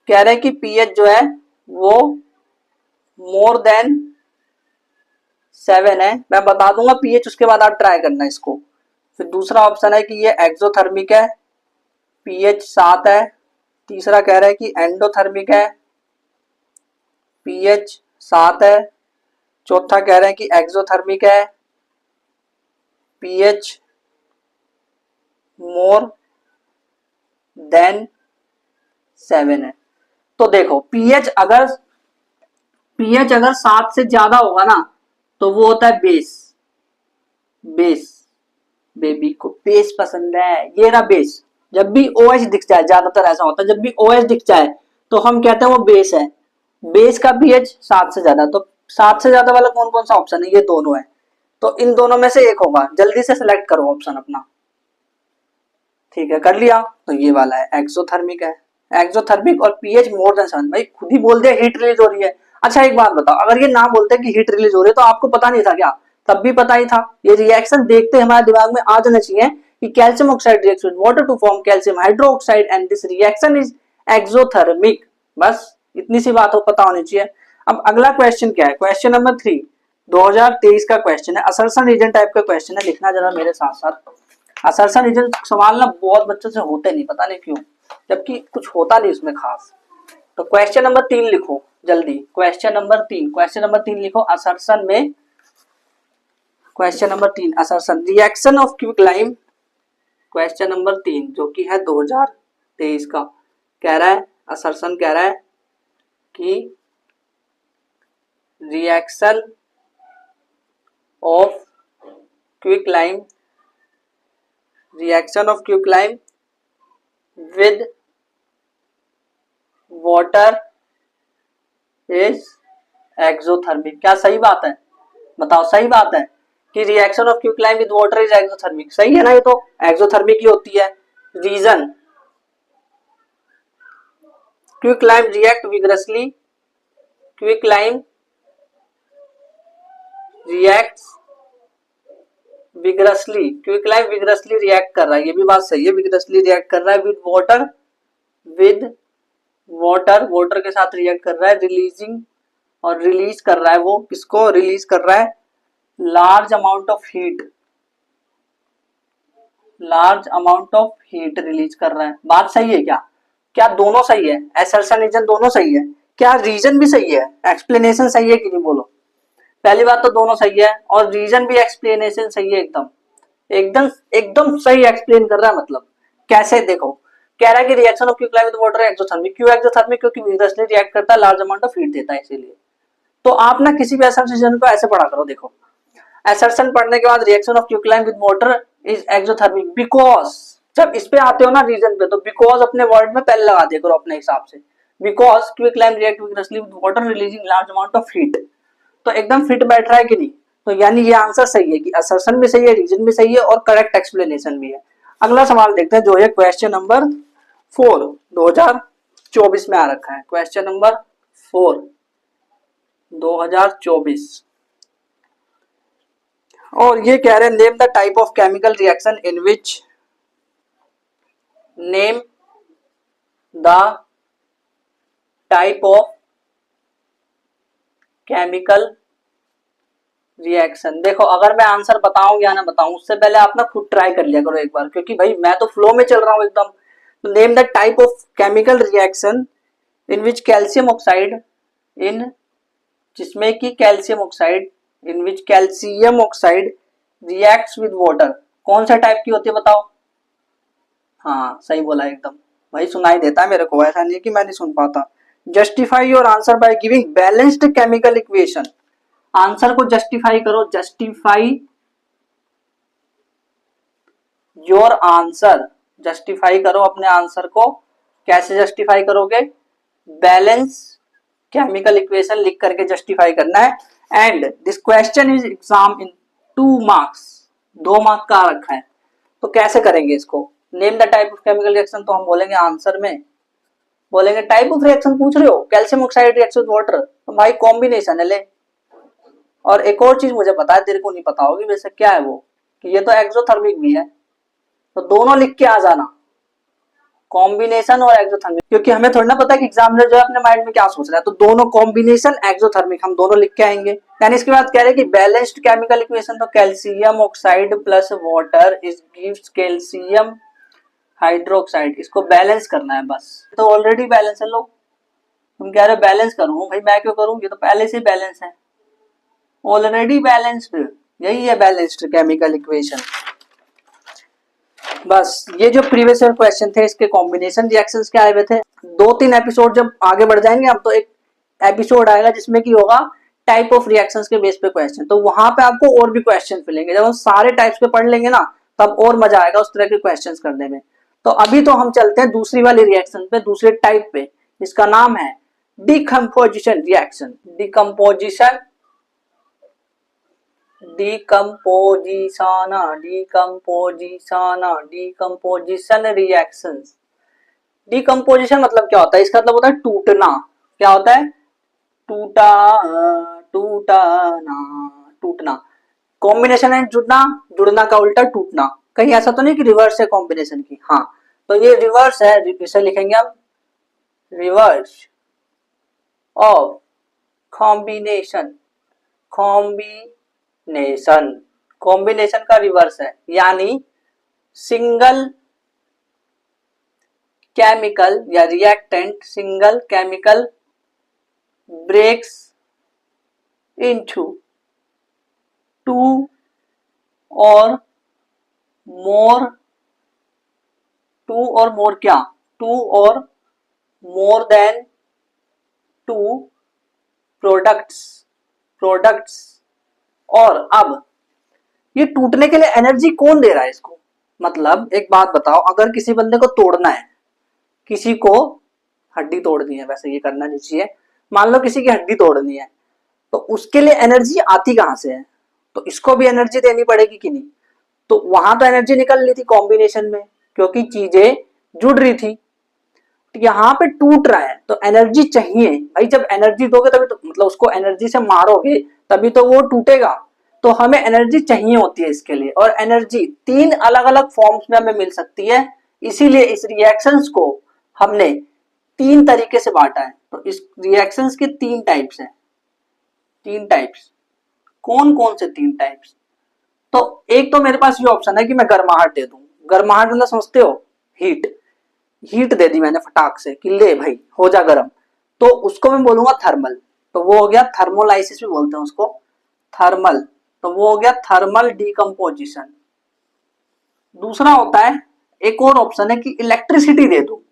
कह रहे हैं कि पीएच जो है वो मोर देन 7 है, मैं बता दूंगा पीएच, उसके बाद आप ट्राई करना इसको। फिर दूसरा ऑप्शन है कि ये एक्सोथर्मिक है, पीएच 7 है। तीसरा कह रहा है कि एंडोथर्मिक है, पीएच 7 है। चौथा कह रहे हैं कि एक्सोथर्मिक है, पीएच मोर देन 7 है। तो देखो पीएच अगर 7 से ज्यादा होगा ना तो वो होता है बेस। बेस, बेबी को बेस पसंद है, ये रहा बेस। जब भी ओएच दिख जाए, ज्यादातर ऐसा होता है, जब भी ओएच दिख जाए तो हम कहते हैं वो बेस है। बेस का पीएच 7 से ज्यादा, तो 7 से ज्यादा वाला कौन कौन सा ऑप्शन है? ये दोनों है। तो इन दोनों में से एक होगा, जल्दी से सिलेक्ट करो ऑप्शन अपना। ठीक है, कर लिया? तो ये वाला है, एक्सोथर्मिक है। एक्सोथर्मिक और पीएच मोर देन 7, भाई खुद ही बोल दिया हीट रिलीज हो रही है। अच्छा एक बात बताओ, अगर ये ना बोलते कि हीट रिलीज हो रही है तो आपको पता नहीं था क्या? तब भी पता ही था। ये रिएक्शन देखते हमारे दिमाग में आ जाना चाहिए कि calcium oxide reacts with water to form calcium hydroxide and this reaction is exothermic. बस इतनी सी बात हो पता होनी चाहिए। अब अगला क्वेश्चन क्या है? क्वेश्चन नंबर 3, 2023 का क्वेश्चन है, असर्शन रीजन टाइप का क्वेश्चन है, लिखना जरा मेरे साथ साथ। असर्शन रीजन सवाल ना बहुत बच्चों से होते नहीं, पता नहीं क्यों, जबकि कुछ होता नहीं इसमें खास। तो क्वेश्चन नंबर 3 लिखो जल्दी, क्वेश्चन नंबर 3, क्वेश्चन नंबर 3 लिखो असर्शन में। Question number 3 assertion, reaction of quicklime. Question number 3 जो कि है 2023 का, कह रहा है असर्शन, कह रहा है कि reaction of quicklime, reaction of quicklime with water is exothermic. क्या सही बात है? बताओ सही बात है कि reaction of quicklime with water is exothermic, सही है ना? ये तो एक्सोथर्मिक ही होती है। Reason, quicklime react vigorously, quicklime reacts vigorously, quicklime vigorously react कर रहा है, ये भी बात सही है, विग्रसली रिएक्ट कर रहा है with water, with water, water के साथ रिएक्ट कर रहा है, रिलीजिंग और रिलीज कर रहा है, वो किसको रिलीज कर रहा है? Large amount of heat, large amount of heat release कर रहा है। बात सही है क्या? क्या दोनों सही है? असर्शन रीजन दोनों सही है? क्या रीजन भी सही है? एक्सप्लेनेशन सही है कि नहीं बोलो? पहली बात तो दोनों सही है और रीजन भी एक्सप्लेनेशन सही है, एकदम एकदम एकदम सही एक्सप्लेन कर रहा है। मतलब कैसे? देखो, कह रहा है कि reaction of quicklime with water exothermic. क्यों एक्सोथर्मिक? क्योंकि विग्रसली रिएक्ट करता है, लार्ज अमाउंट ऑफ हीट देता है, इसीलिए। तो आप ना किसी भी असर्शन को ऐसे पढ़ा करो। देखो, असर्शन पढ़ने के बाद reaction of quicklime with water is exothermic because, जब इस पे आते हो ना रीजन पे, तो बिकॉज अपने वर्ड में पहले लगा दिया करो अपने हिसाब से। Because quicklime react vigorously with water releasing large amount of heat, तो एकदम फिट बैठ रहा है कि नहीं? तो यानी ये आंसर सही है कि असर्शन भी सही है, रीजन भी सही है और करेक्ट एक्सप्लेनेशन भी है। अगला सवाल देखते हैं, जो है क्वेश्चन नंबर 4, 2024 में आ रखा है। क्वेश्चन नंबर 4, 2024, और ये कह रहे हैं name the type of chemical reaction in which, name the type of chemical reaction. देखो, अगर मैं आंसर बताऊं या ना बताऊं, उससे पहले आप ना खुद ट्राई कर लिया करो एक बार, क्योंकि भाई मैं तो फ्लो में चल रहा हूं एकदम। तो name the type of chemical reaction in which calcium oxide, in जिसमें कि calcium oxide, in which calcium oxide reacts with water. कौन सा टाइप की होती है बताओ? हाँ सही बोला एकदम भाई, सुनाई देता है मेरे को, ऐसा नहीं कि मैं नहीं सुन पाता। Justify your answer by giving balanced chemical equation. Answer को जस्टिफाई करो, जस्टिफाई योर आंसर, जस्टिफाई करो अपने आंसर को। कैसे जस्टिफाई करोगे? बैलेंस केमिकल इक्वेशन लिख करके जस्टिफाई करना है। And this question is exam in 2 marks, 2 mark का रखा है। तो कैसे करेंगे इसको? Name the type of chemical reaction, तो हम बोलेंगे आंसर में, बोलेंगे टाइप ऑफ रिएक्शन पूछ रहे हो, calcium oxide reaction with water, तो भाई कॉम्बिनेशन है ले। और एक और चीज मुझे पता है, तेरे को नहीं पता होगी वैसे, क्या है वो, कि ये तो एक्सोथर्मिक भी है, तो दोनों लिख के आ जाना, कॉम्बिनेशन और एक्सोथर्मिक, क्योंकि हमें थोड़ा ना पता है कि एग्जामिनर जो है अपने माइंड में क्या सोच रहा है। तो दोनों कॉम्बिनेशन एक्सोथर्मिक हम दोनों लिख के आएंगे। यानी इसके बाद कह रहे हैं कि बैलेंस्ड केमिकल इक्वेशन, तो calcium oxide plus water is gives calcium hydroxide, इसको बैलेंस करना है बस। तो ऑलरेडी बैलेंस है, लो तुम कह रहे हो बैलेंस करूं, भाई मैं क्यों करूं, ये तो पहले से बैलेंस है, ऑलरेडी बैलेंस्ड, यही है बैलेंस्ड केमिकल इक्वेशन। बस ये जो प्रीवियस ईयर क्वेश्चन थे, इसके कॉम्बिनेशन रिएक्शंस के आए हुए थे। 2-3 एपिसोड जब आगे बढ़ जाएंगे हम, तो एक एपिसोड आएगा जिसमें की होगा टाइप ऑफ रिएक्शंस के बेस पे क्वेश्चन, तो वहां पे आपको और भी क्वेश्चन मिलेंगे। जब हम सारे टाइप्स के पढ़ लेंगे ना, तब और मजा आएगा उस तरह के क्वेश्चन करने में। तो अभी तो हम चलते हैं दूसरी वाली रिएक्शन पे, दूसरे टाइप पे, जिसका नाम है decomposition reaction. Decomposition, decomposition, decomposition, decomposition reactions. Decomposition मतलब क्या होता है? इसका मतलब होता है टूटना। क्या होता है? टूटा, टूटना, टूटना। कॉम्बिनेशन है जुड़ना, जुड़ना का उल्टा टूटना। कहीं ऐसा तो नहीं कि रिवर्स है कॉम्बिनेशन की? हाँ, तो ये रिवर्स है, इसे लिखेंगे हम reverse of combination. Combination, combination का रिवर्स है, यानी सिंगल केमिकल या reactant, single chemical breaks into 2 और मोर, 2 और मोर क्या, 2 और मोर देन 2 प्रोडक्ट्स प्रोडक्ट्स। और अब ये टूटने के लिए एनर्जी कौन दे रहा है इसको? मतलब एक बात बताओ, अगर किसी बंदे को तोड़ना है, किसी को हड्डी तोड़नी है, वैसे ये करना नहीं चाहिए, मान लो किसी की हड्डी तोड़नी है, तो उसके लिए एनर्जी आती कहां से है? तो इसको भी एनर्जी देनी पड़ेगी कि नहीं? तो वहां तो एनर्जी निकल रही थी कॉम्बिनेशन में, क्योंकि चीजें जुड़ रही थी। यहाँ पे टूट रहा है तो एनर्जी चाहिए भाई। जब एनर्जी दोगे तभी तो, मतलब उसको एनर्जी से मारोगे तभी तो वो टूटेगा। तो हमें एनर्जी चाहिए होती है इसके लिए, और एनर्जी तीन अलग अलग फॉर्म्स में हमें मिल सकती है। इसीलिए इस रिएक्शंस को हमने तीन तरीके से बांटा है। तो इस रिएक्शंस के तीन टाइप्स हैं। तीन टाइप्स कौन कौन से? तीन टाइप्स, तो एक तो मेरे पास ये ऑप्शन है कि मैं गर्माहट दे दूं। गर्माहट मतलब समझते हो? हीट। हीट दे दी मैंने फटाक से कि ले भाई हो जा गर्म, तो उसको मैं बोलूंगा थर्मल। तो वो हो गया थर्मोलाइसिस भी बोलते हैं उसको, थर्मल। तो वो हो गया थर्मल डीकम्पोजिशन। दूसरा होता है, एक और ऑप्शन है कि इलेक्ट्रिसिटी दे दो।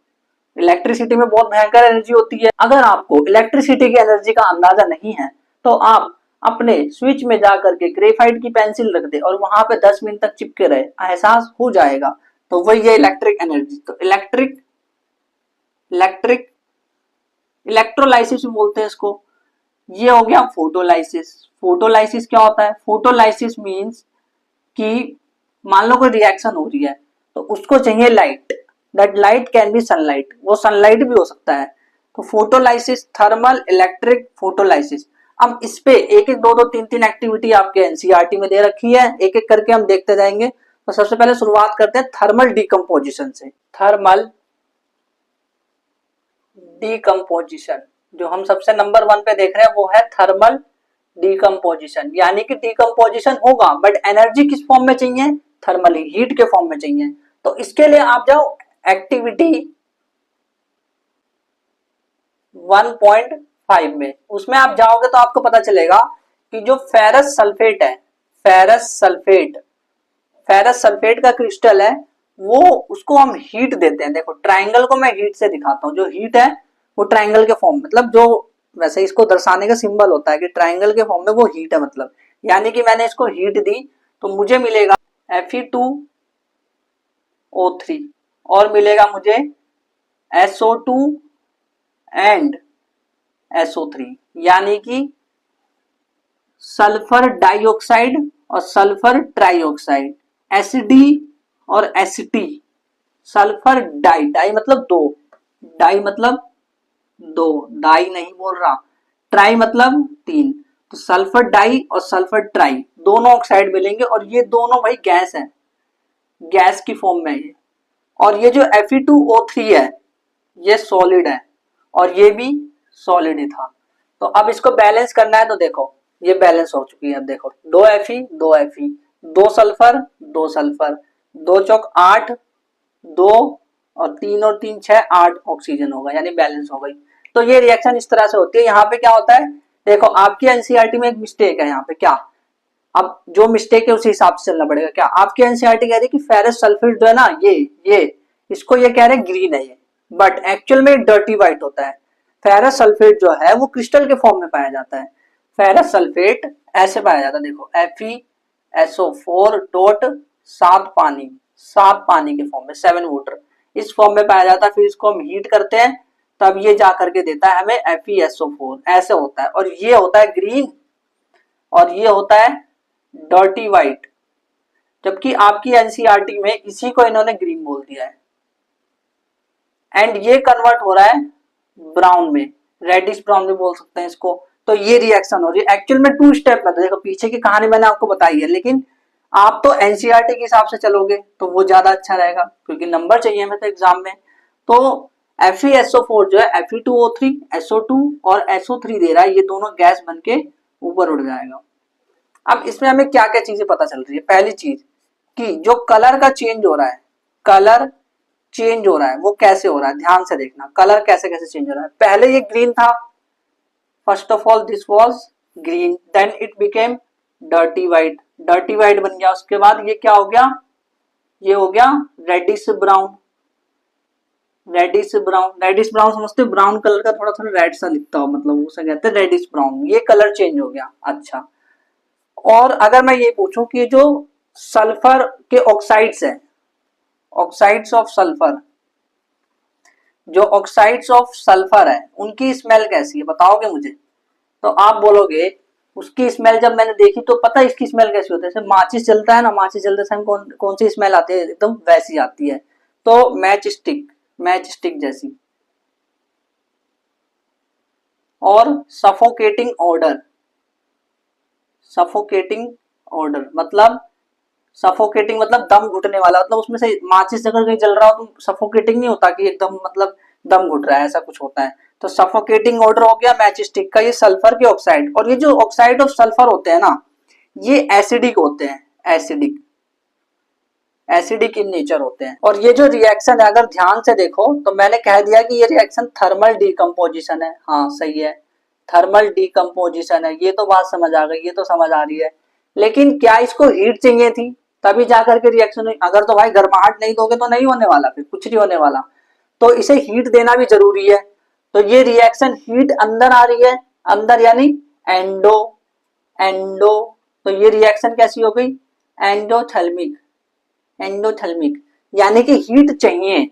इलेक्ट्रिसिटी में बहुत भयंकर एनर्जी होती है। अगर आपको इलेक्ट्रिसिटी की एनर्जी का अंदाजा नहीं है तो आप अपने स्विच में जाकर के ग्रेफाइट की पेंसिल रख दे और वहां पे 10 मिनट तक चिपके रहे, एहसास हो जाएगा। तो वही है इलेक्ट्रिक एनर्जी। तो इलेक्ट्रिक इलेक्ट्रिक इलेक्ट्रोलाइसिस भी बोलते हैं इसको। ये हो गया फोटोलाइसिस। फोटोलाइसिस क्या होता है? फोटोलाइसिस मींस कि मान लो कोई रिएक्शन हो रही है तो उसको चाहिए light. That light can be sunlight, वो सनलाइट भी हो सकता है। तो फोटोलाइसिस, थर्मल, इलेक्ट्रिक, फोटोलाइसिस। अब इस पे एक एक दो दो तीन तीन एक्टिविटी आपके एनसीईआरटी में दे रखी है, एक एक करके हम देखते जाएंगे। तो सबसे पहले शुरुआत करते हैं थर्मल डीकम्पोजिशन से। थर्मल डीकम्पोजिशन जो हम सबसे नंबर 1 पे देख रहे हैं वो है थर्मल डीकम्पोजिशन। यानी कि डीकम्पोजिशन होगा बट एनर्जी किस फॉर्म में चाहिए? थर्मली, हीट के फॉर्म में चाहिए। तो इसके लिए आप जाओ एक्टिविटी 1.5 में। उसमें आप जाओगे तो आपको पता चलेगा कि जो फेरस सल्फेट है, फेरस सल्फेट, फेरस सल्फेट का क्रिस्टल है, वो उसको हम हीट देते हैं। देखो ट्राइंगल को मैं हीट से दिखाता हूँ। जो हीट है वो ट्राइंगल के फॉर्म, मतलब जो वैसे इसको दर्शाने का सिंबल होता है कि ट्राइंगल के फॉर्म में वो हीट है, मतलब यानी कि मैंने इसको हीट दी तो मुझे मिलेगा Fe2O3 और मिलेगा मुझे SO2 एंड SO3, यानी कि सल्फर डाइऑक्साइड और सल्फर ट्राइऑक्साइड, एसडी और एसटी। सल्फर डाई, डाई मतलब दो, डाई मतलब दो, डाई नहीं बोल रहा, ट्राई मतलब तीन। तो सल्फर डाई और सल्फर ट्राई दोनों ऑक्साइड मिलेंगे और ये दोनों भाई गैस है, गैस की फॉर्म में है। और ये जो Fe2O3 है ये सॉलिड है और ये भी सॉलिड ही था। तो अब इसको बैलेंस करना है। तो देखो ये बैलेंस हो चुकी है। अब देखो 2 Fe 2 Fe, 2 सल्फर 2 सल्फर, 2 चौक 8, 2 और 3 और 3 6, 8 ऑक्सीजन होगा, यानी बैलेंस हो गई। तो ये रिएक्शन इस तरह से होती है। यहाँ पे क्या होता है, देखो आपकी एनसीईआरटी में एक मिस्टेक है यहाँ पे। क्या? अब जो मिस्टेक है उसी हिसाब से चलना पड़ेगा। क्या आपकी एनसीईआरटी कह रही है कि फेरस सल्फेट जो है ना, ये इसको ये कह रहे हैं ग्रीन है ये, बट एक्चुअल में डर्टी व्हाइट होता है। फेरस सल्फेट जो है वो क्रिस्टल के फॉर्म में पाया जाता है। फेरस सल्फेट ऐसे पाया जाता है, देखो FeSO4 डॉट 7 पानी, 7 पानी के फॉर्म में, 7 वाटर, इस फॉर्म में पाया जाता है। फिर इसको हम हीट करते हैं तब ये जा करके देता है हमें FeSO4, ऐसे होता है। और ये होता है ग्रीन और ये होता है डर्टी व्हाइट, जबकि आपकी एनसीईआरटी में इसी को इन्होंने ग्रीन बोल दिया है। एंड ये कन्वर्ट हो रहा है ब्राउन में, रेडिश ब्राउन भी बोल सकते हैं इसको। तो ये रिएक्शन हो रही है। एक्चुअल में 2 स्टेप में, तो देखो पीछे की कहानी मैंने आपको बताई है, लेकिन आप तो एनसीईआरटी के हिसाब से चलोगे तो वो ज्यादा अच्छा रहेगा क्योंकि नंबर चाहिए हमें तो एग्जाम में। तो FeSO4 जो है Fe2O3, SO2 और SO3 दे रहा है, ये दोनों गैस बन के ऊपर उड़ जाएगा। अब इसमें हमें क्या क्या चीजें पता चल रही है? पहली चीज कि जो कलर का चेंज हो रहा है, कलर चेंज हो रहा है वो कैसे हो रहा है? ध्यान से देखना कलर कैसे कैसे चेंज हो रहा है। पहले ये ग्रीन था, first of all this was green, then it became dirty white, dirty white बन गया। उसके बाद ये क्या हो गया? ये हो गया reddish brown, reddish brown, reddish brown समझते हो, ब्राउन कलर का थोड़ा थोड़ा रेड सा दिखता हो, मतलब उसे कहते हैं रेडिश ब्राउन, ये कलर चेंज हो गया। अच्छा, और अगर मैं ये पूछूं कि जो सल्फर के ऑक्साइड्स हैं, ऑक्साइड्स ऑफ सल्फर, जो ऑक्साइड्स ऑफ सल्फर है उनकी स्मेल कैसी है बताओगे मुझे? तो आप बोलोगे उसकी स्मेल जब मैंने देखी तो पता है इसकी स्मेल कैसी होती है, जैसे माचिस जलता है ना, माचिस जलते समय कौन कौन सी स्मेल आती है, एकदम वैसी आती है। तो मैच स्टिक, मैच स्टिक जैसी। और सफोकेटिंग ऑर्डर, सफोकेटिंग ऑर्डर मतलब, सफोकेटिंग मतलब दम घुटने वाला, मतलब उसमें से माचिस अगर कहीं जल रहा हो तो सफोकेटिंग नहीं होता कि एकदम मतलब दम घुट रहा है, ऐसा कुछ होता है। तो सफोकेटिंग ऑर्डर हो गया मैच स्टिक का, ये सल्फर के ऑक्साइड। और ये जो ऑक्साइड ऑफ सल्फर होते हैं ना, ये एसिडिक होते हैं, एसिडिक, एसिडिक इन नेचर होते हैं। और ये जो रिएक्शन है अगर ध्यान से देखो तो मैंने कह दिया कि ये रिएक्शन थर्मल डीकम्पोजिशन है, हाँ सही है, थर्मल डीकम्पोजिशन है, ये तो बात समझ आ गई, ये तो समझ आ रही है। लेकिन क्या इसको हीट चाहिए थी तभी जाकर के रिएक्शन हुई? अगर तो भाई गर्माहट नहीं दोगे तो नहीं होने वाला, फिर कुछ नहीं होने वाला, तो इसे हीट देना भी जरूरी है। तो ये रिएक्शन हीट अंदर आ रही है, अंदर यानी एंडो, एंडो, तो ये रिएक्शन कैसी हो गई? एंडोथर्मिक, एंडोथर्मिक यानी कि हीट चाहिए।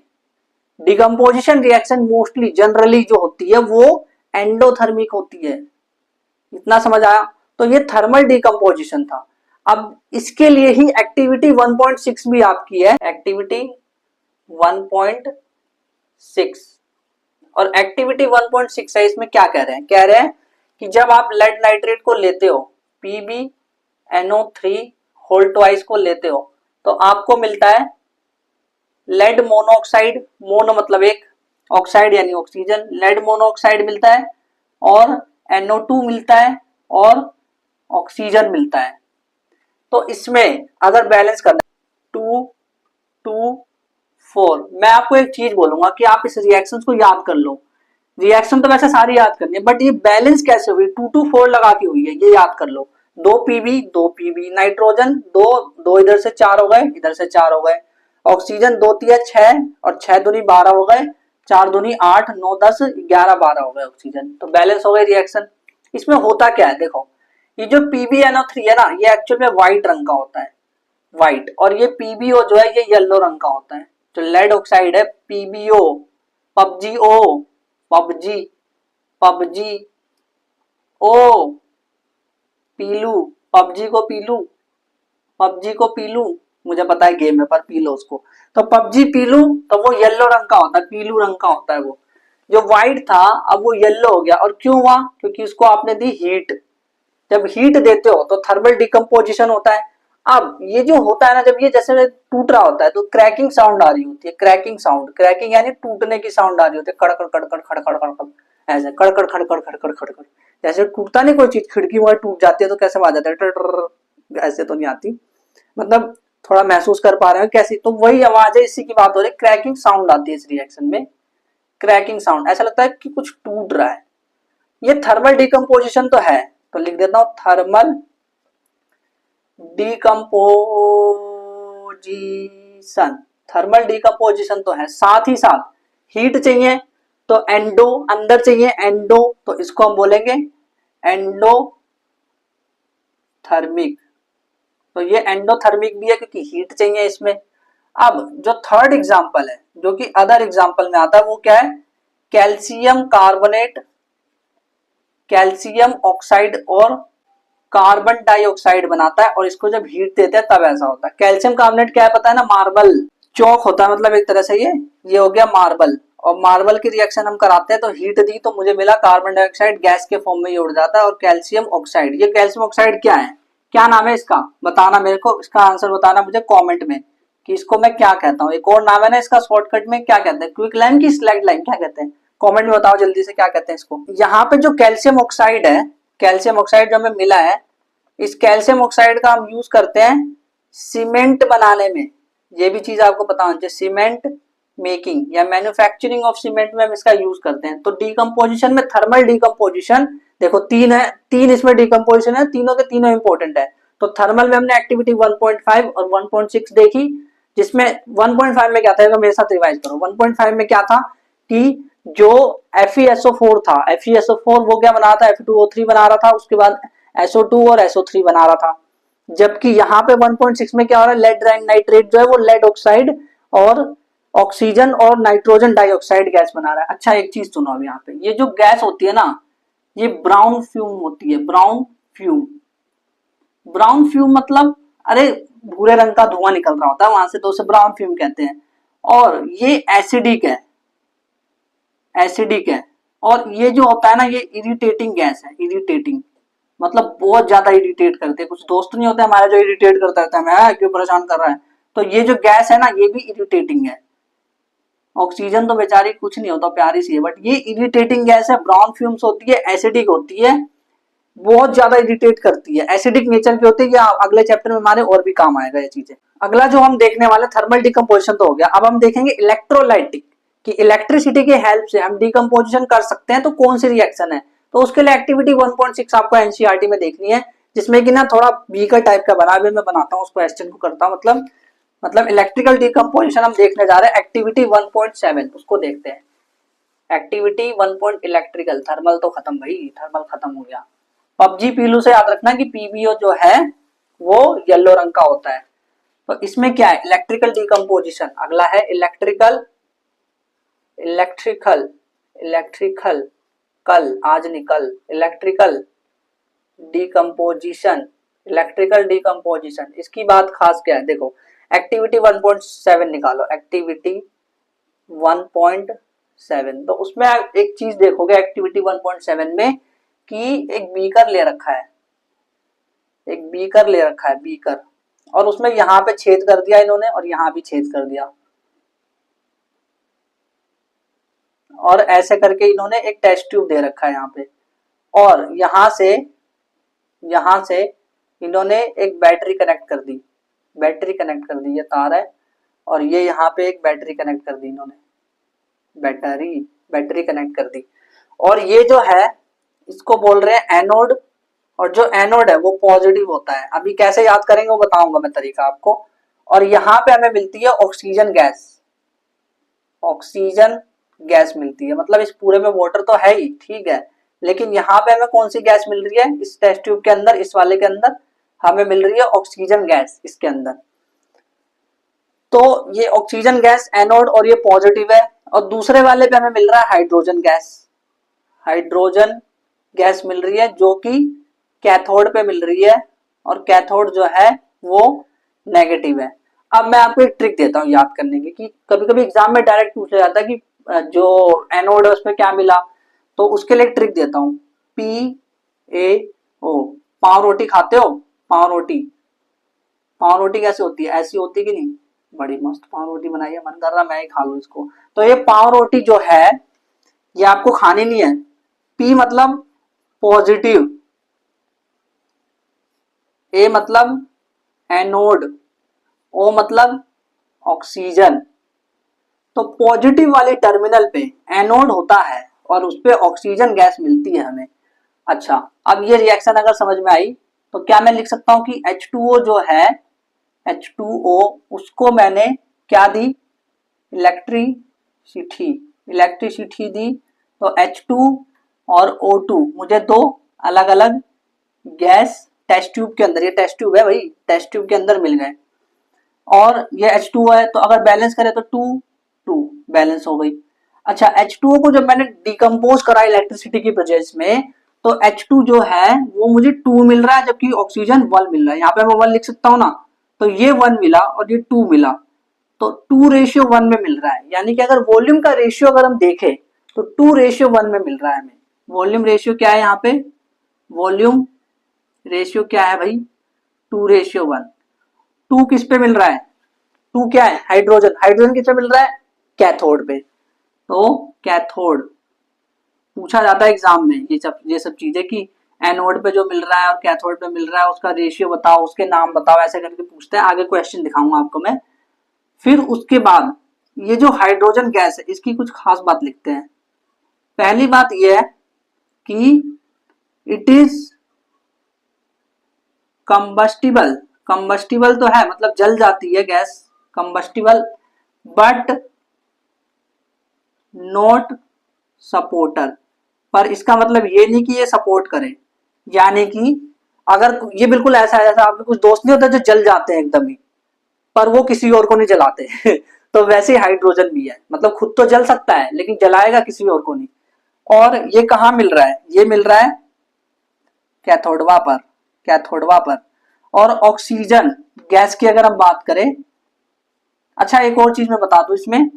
डिकम्पोजिशन रिएक्शन मोस्टली जनरली जो होती है वो एंडोथर्मिक होती है, इतना समझ आया? तो ये थर्मल डिकम्पोजिशन था। अब इसके लिए ही एक्टिविटी 1.6 भी आपकी है, एक्टिविटी 1.6। और एक्टिविटी 1.6 है, इसमें क्या कह रहे हैं? कह रहे हैं कि जब आप लेड नाइट्रेट को लेते हो, PbNO3 होल ट्वाइस को लेते हो, तो आपको मिलता है लेड मोनोऑक्साइड, मोनो मतलब एक, ऑक्साइड यानी ऑक्सीजन, लेड मोनोऑक्साइड मिलता है, और NO2 मिलता है, और ऑक्सीजन मिलता है। तो इसमें अगर बैलेंस करना 2 2 4, मैं आपको एक चीज बोलूंगा कि आप इस रिएक्शन को याद कर लो। रिएक्शन तो वैसे सारी याद करनी है, बट ये बैलेंस कैसे हुई, 2 2 4 लगा के हुई है, ये याद कर लो। 2 Pb 2 Pb, नाइट्रोजन दो, दो इधर से 4 हो गए, इधर से 4 हो गए, ऑक्सीजन 2 तिया 6, और 6 दूनी 12 हो गए, 4 दूनी 8, 9 10 11 12 हो गए ऑक्सीजन, तो बैलेंस हो गई रिएक्शन। इसमें होता क्या है देखो, ये जो PbNO3 है ना, ये एक्चुअल में व्हाइट रंग का होता है, व्हाइट, और ये PbO जो है ये येलो रंग का होता है। जो लेड ऑक्साइड है PbO, PbGO, पबजी, पबजी ओ, पीलू, पबजी को पीलू, पबजी को पीलू, मुझे पता है गेम है पर पी लो उसको। तो पबजी पीलू, तो वो येलो रंग का होता है, पीलू रंग का होता है वो। जो व्हाइट था अब वो येलो हो गया, और क्यों हुआ? क्योंकि उसको आपने दी हीट। जब हीट देते हो तो थर्मल डिकम्पोजिशन होता है। अब ये जो होता है ना, जब ये जैसे टूट रहा होता है तो क्रैकिंग साउंड आ रही होती है, क्रैकिंग साउंड, क्रैकिंग यानी टूटने की साउंड आ रही होती है, कड़कड़ कड़कड़ खड़खड़ खड़खड़, ऐसे कड़कड़ खड़कड़ खड़कड़ खड़कड़, जैसे टूटता नहीं कोई चीज, खिड़की वगैरह टूट जाती है तो कैसे आवाज आता है, टर, ऐसे तो नहीं आती, मतलब थोड़ा महसूस कर पा रहे हो कैसी, तो वही आवाज है, इसी की बात हो रही है, क्रैकिंग साउंड आती है इस रिएक्शन में, क्रैकिंग साउंड, ऐसा लगता है कि कुछ टूट रहा है। ये थर्मल डिकम्पोजिशन तो है, तो लिख देता हूं थर्मल डिकम्पोजिशन, थर्मल डिकम्पोजिशन तो है, साथ ही साथ हीट चाहिए, तो एंडो, अंदर चाहिए एंडो, तो इसको हम बोलेंगे एंडोथर्मिक। तो ये एंडोथर्मिक भी है क्योंकि हीट चाहिए इसमें। अब जो थर्ड एग्जांपल है जो कि अदर एग्जांपल में आता है वो क्या है? कैल्शियम कार्बोनेट, कैल्शियम ऑक्साइड और कार्बन डाइऑक्साइड बनाता है, और इसको जब हीट देते हैं तब ऐसा होता है। कैल्शियम कार्बोनेट क्या है पता है ना? मार्बल, चौक होता है, मतलब एक तरह से ये हो गया मार्बल, और मार्बल की रिएक्शन हम कराते हैं तो हीट दी तो मुझे मिला कार्बन डाइऑक्साइड, गैस के फॉर्म में ये उड़ जाता है, और कैल्शियम ऑक्साइड, ये कैल्शियम ऑक्साइड क्या है, क्या नाम है इसका, बताना मेरे को, इसका आंसर बताना मुझे कॉमेंट में कि इसको मैं क्या कहता हूँ। एक और नाम है ना इसका शॉर्टकट में, क्या कहते हैं, क्विक लाइन की स्लैग लाइन, क्या कहते हैं, कमेंट में बताओ जल्दी से क्या कहते हैं इसको। यहाँ पे जो कैल्शियम ऑक्साइड है, कैल्शियम ऑक्साइड जो हमें मिला है, इस कैल्शियम ऑक्साइड का हम यूज करते हैं सीमेंट बनाने में, ये भी चीज आपको पता होनी चाहिए, सीमेंट मेकिंग या मैन्युफैक्चरिंग ऑफ सीमेंट में हम इसका यूज करते हैं। तो डीकम्पोजिशन में थर्मल डीकम्पोजिशन देखो तीन है, तीन इसमें डीकम्पोजिशन है, तीनों के तीनों इंपॉर्टेंट है। तो थर्मल में हमने एक्टिविटी 1.5 और 1.6 देखी, जिसमें 1.5 में क्या था, तो मेरे साथ रिवाइज करो। 1.5 में क्या था कि जो FeSO4 था, FeSO4 वो क्या बना रहा था, Fe2O3 बना रहा था, उसके बाद SO2 और SO3 बना रहा था। जबकि यहाँ पे 1.6 में क्या हो रहा है, लेड नाइट्रेट जो है वो लेड ऑक्साइड और ऑक्सीजन और नाइट्रोजन डाइऑक्साइड गैस बना रहा है। अच्छा एक चीज सुनो, अब यहाँ पे ये जो गैस होती है ना, ये ब्राउन फ्यूम होती है, ब्राउन फ्यूम। ब्राउन फ्यूम मतलब अरे भूरे रंग का धुआं निकल रहा होता है वहां से, तो उसे ब्राउन फ्यूम कहते हैं। और ये एसिडिक है, एसिडिक है। और ये जो होता है ना, ये इरिटेटिंग गैस है, इरिटेटिंग मतलब बहुत ज्यादा इरिटेट करते हैं। कुछ दोस्त नहीं होते हमारे जो इरिटेट करता रहता है, मैं क्यों परेशान कर रहा है। तो ये जो गैस है ना, ये भी इरिटेटिंग है। ऑक्सीजन तो बेचारी कुछ नहीं होता, प्यारी सी है, बट ये इरिटेटिंग गैस है, ब्राउन फ्यूम्स होती है, एसिडिक होती है, बहुत ज्यादा इरिटेट करती है, एसिडिक नेचर की होती है। ये अगले चैप्टर में हमारे और भी काम आएगा ये चीजें। अगला जो हम देखने वाले थर्मल डिकम्पोजिशन तो हो गया, अब हम देखेंगे इलेक्ट्रोलाइटिक, कि इलेक्ट्रिसिटी की हेल्प से हम डिकम्पोजिशन कर सकते हैं तो कौन सी रिएक्शन है। तो उसके लिए एक्टिविटी 1.6 आपको एनसीईआरटी में देखनी है, जिसमें कि ना थोड़ा बीकर टाइप का बना, अभी मैं बनाता हूँ उस क्वेश्चन को करता हूँ। मतलब इलेक्ट्रिकल डिकम्पोजिशन हम देखने जा रहे हैं, एक्टिविटी 1.7 उसको देखते हैं। एक्टिविटी 1. इलेक्ट्रिकल, थर्मल तो खत्म भाई, थर्मल खत्म हो गया। पबजी पीलू से याद रखना कि पीबीओ जो है वो येलो रंग का होता है। तो इसमें क्या है, इलेक्ट्रिकल डिकम्पोजिशन। अगला है इलेक्ट्रिकल, इलेक्ट्रिकल, इलेक्ट्रिकल कल, आज निकल, इलेक्ट्रिकल डिकम्पोजिशन, इलेक्ट्रिकल डिकम्पोजिशन। इसकी बात खास क्या है, देखो एक्टिविटी 1.7 निकालो, एक्टिविटी 1.7। तो उसमें एक चीज देखोगे एक्टिविटी 1.7 में कि एक बीकर ले रखा है, एक बीकर ले रखा है, बीकर, और उसमें यहां पे छेद कर दिया इन्होंने और यहां भी छेद कर दिया, और ऐसे करके इन्होंने एक टेस्ट ट्यूब दे रखा है यहाँ पे, और यहां से इन्होंने एक बैटरी कनेक्ट कर दी, बैटरी कनेक्ट कर दी, ये तार है, और ये यहाँ पे एक बैटरी कनेक्ट कर दी इन्होंने, बैटरी कनेक्ट कर दी। और ये जो है इसको बोल रहे हैं एनोड, और जो एनोड है वो पॉजिटिव होता है। अभी कैसे याद करेंगे वो बताऊंगा मैं तरीका आपको। और यहाँ पे हमें मिलती है ऑक्सीजन गैस, ऑक्सीजन गैस मिलती है, मतलब इस पूरे में वाटर तो है ही, ठीक है, लेकिन यहाँ पे हमें कौन सी गैस मिल रही है, इस टेस्ट ट्यूब के अंदर, इस वाले के अंदर हमें मिल रही है ऑक्सीजन गैस इसके अंदर। तो ये ऑक्सीजन गैस एनोड और ये पॉजिटिव है, और दूसरे वाले पे हमें मिल रहा है हाइड्रोजन गैस, हाइड्रोजन गैस मिल रही है जो कि कैथोड पे मिल रही है, और कैथोड जो है वो नेगेटिव है। अब मैं आपको एक ट्रिक देता हूँ याद करने की, कि कभी कभी एग्जाम में डायरेक्ट पूछा जाता है कि जो एनोड है उसमें क्या मिला, तो उसके लिए एक ट्रिक देता हूँ, PaO। पाव रोटी खाते हो, पाव रोटी, पाव रोटी कैसे होती है, ऐसी होती है कि नहीं, बड़ी मस्त पाव रोटी बनाई है, मन कर रहा मैं ही खा लूं इसको। तो ये पाव रोटी जो है ये आपको खानी नहीं है। P मतलब पॉजिटिव, A मतलब एनोड, O मतलब ऑक्सीजन। तो पॉजिटिव वाले टर्मिनल पे एनोड होता है और उस पे ऑक्सीजन गैस मिलती है हमें। अच्छा अब ये रिएक्शन अगर समझ में आई तो क्या मैं लिख सकता हूं कि H2O जो है, H2O उसको मैंने क्या दी, इलेक्ट्रिसिटी, इलेक्ट्रिसिटी दी। तो H2 और O2 मुझे दो अलग अलग गैस टेस्ट ट्यूब के अंदर, ये टेस्ट ट्यूब है भाई, टेस्ट ट्यूब के अंदर मिल गए। और ये H2O है तो अगर बैलेंस करें तो 2 बैलेंस हो गई। अच्छा H2O को जब मैंने डिकम्पोज करा इलेक्ट्रिसिटी की प्रेजेंस में, तो H2 जो है वो मुझे 2 मिल रहा है, जबकि ऑक्सीजन 1 मिल रहा है। यहाँ पे मैं 1 लिख सकता हूँ ना, तो ये 1 मिला और ये 2 मिला, तो 2:1 में मिल रहा है। यानी कि अगर वॉल्यूम का रेशियो अगर हम देखें तो 2:1 में मिल रहा है हमें। वॉल्यूम रेशियो क्या है यहाँ पे, वॉल्यूम रेशियो क्या है भाई, 2:1। 2 किस पे मिल रहा है, 2 क्या है, हाइड्रोजन, हाइड्रोजन किस पे मिल रहा है, कैथोड पे। तो कैथोड पूछा जाता है एग्जाम में ये सब चीजें कि एनोड पे जो मिल रहा है और कैथोड पे मिल रहा है उसका रेशियो बताओ, उसके नाम बताओ, ऐसे करके पूछते हैं। आगे क्वेश्चन दिखाऊंगा आपको मैं। फिर उसके बाद ये जो हाइड्रोजन गैस है इसकी कुछ खास बात लिखते हैं। पहली बात यह है कि इट इज कंबस्टिबल, कंबस्टिबल तो है मतलब जल जाती है gas, combustible but not supporter. पर इसका मतलब ये नहीं कि ये सपोर्ट करे, यानी कि अगर ये बिल्कुल ऐसा है जैसा आपके कुछ दोस्त नहीं होते जो जल जाते हैं एकदम ही, पर वो किसी और को नहीं जलाते तो वैसे ही हाइड्रोजन भी है, मतलब खुद तो जल सकता है लेकिन जलाएगा किसी और को नहीं। और ये कहाँ मिल रहा है, ये मिल रहा है कैथोडवा पर, कैथोडवा पर। और ऑक्सीजन गैस की अगर हम बात करें, अच्छा एक और चीज मैं बता दूं इसमें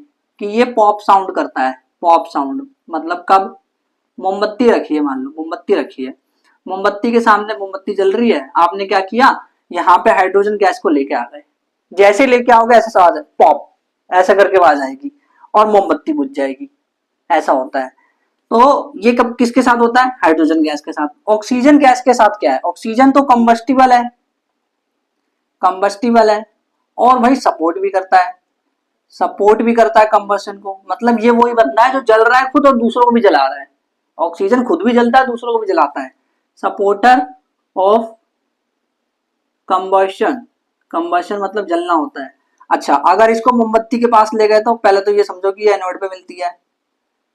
कि ये पॉप साउंड करता है। पॉप साउंड मतलब कब, मोमबत्ती रखी है, मान लो मोमबत्ती रखी है, मोमबत्ती के सामने मोमबत्ती जल रही है, आपने क्या किया, यहाँ पे हाइड्रोजन गैस को लेके आ गए, जैसे लेके आओगे ऐसा आवाज है पॉप, ऐसा करके आवाज आएगी और मोमबत्ती बुझ जाएगी, ऐसा होता है। तो ये कब किसके साथ होता है, हाइड्रोजन गैस के साथ। ऑक्सीजन गैस के साथ क्या है, ऑक्सीजन तो कंबस्टिबल है, कंबस्टिबल है और भाई सपोर्ट भी करता है, सपोर्ट भी करता है कंबशन को, मतलब ये वही बंदा है जो जल रहा है खुद और दूसरों को भी जला रहा है। ऑक्सीजन खुद भी जलता है दूसरों को भी जलाता है, सपोर्टर ऑफ कंबशन। कंबशन मतलब जलना होता है। अच्छा अगर इसको मोमबत्ती के पास ले गए तो पहले तो ये समझो कि ये एनोड पे मिलती है,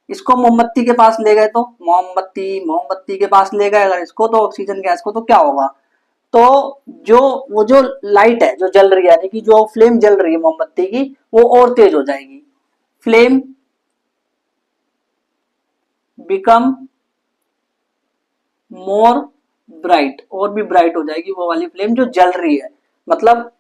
इसको मोमबत्ती के पास ले गए तो मोमबत्ती, मोमबत्ती के पास ले गए अगर इसको तो ऑक्सीजन गैस को, तो क्या होगा, तो जो वो जो लाइट है जो जल रही है, यानी कि जो फ्लेम जल रही है मोमबत्ती की, वो और तेज हो जाएगी, फ्लेम बिकम मोर ब्राइट, और भी ब्राइट हो जाएगी वो वाली फ्लेम जो जल रही है। मतलब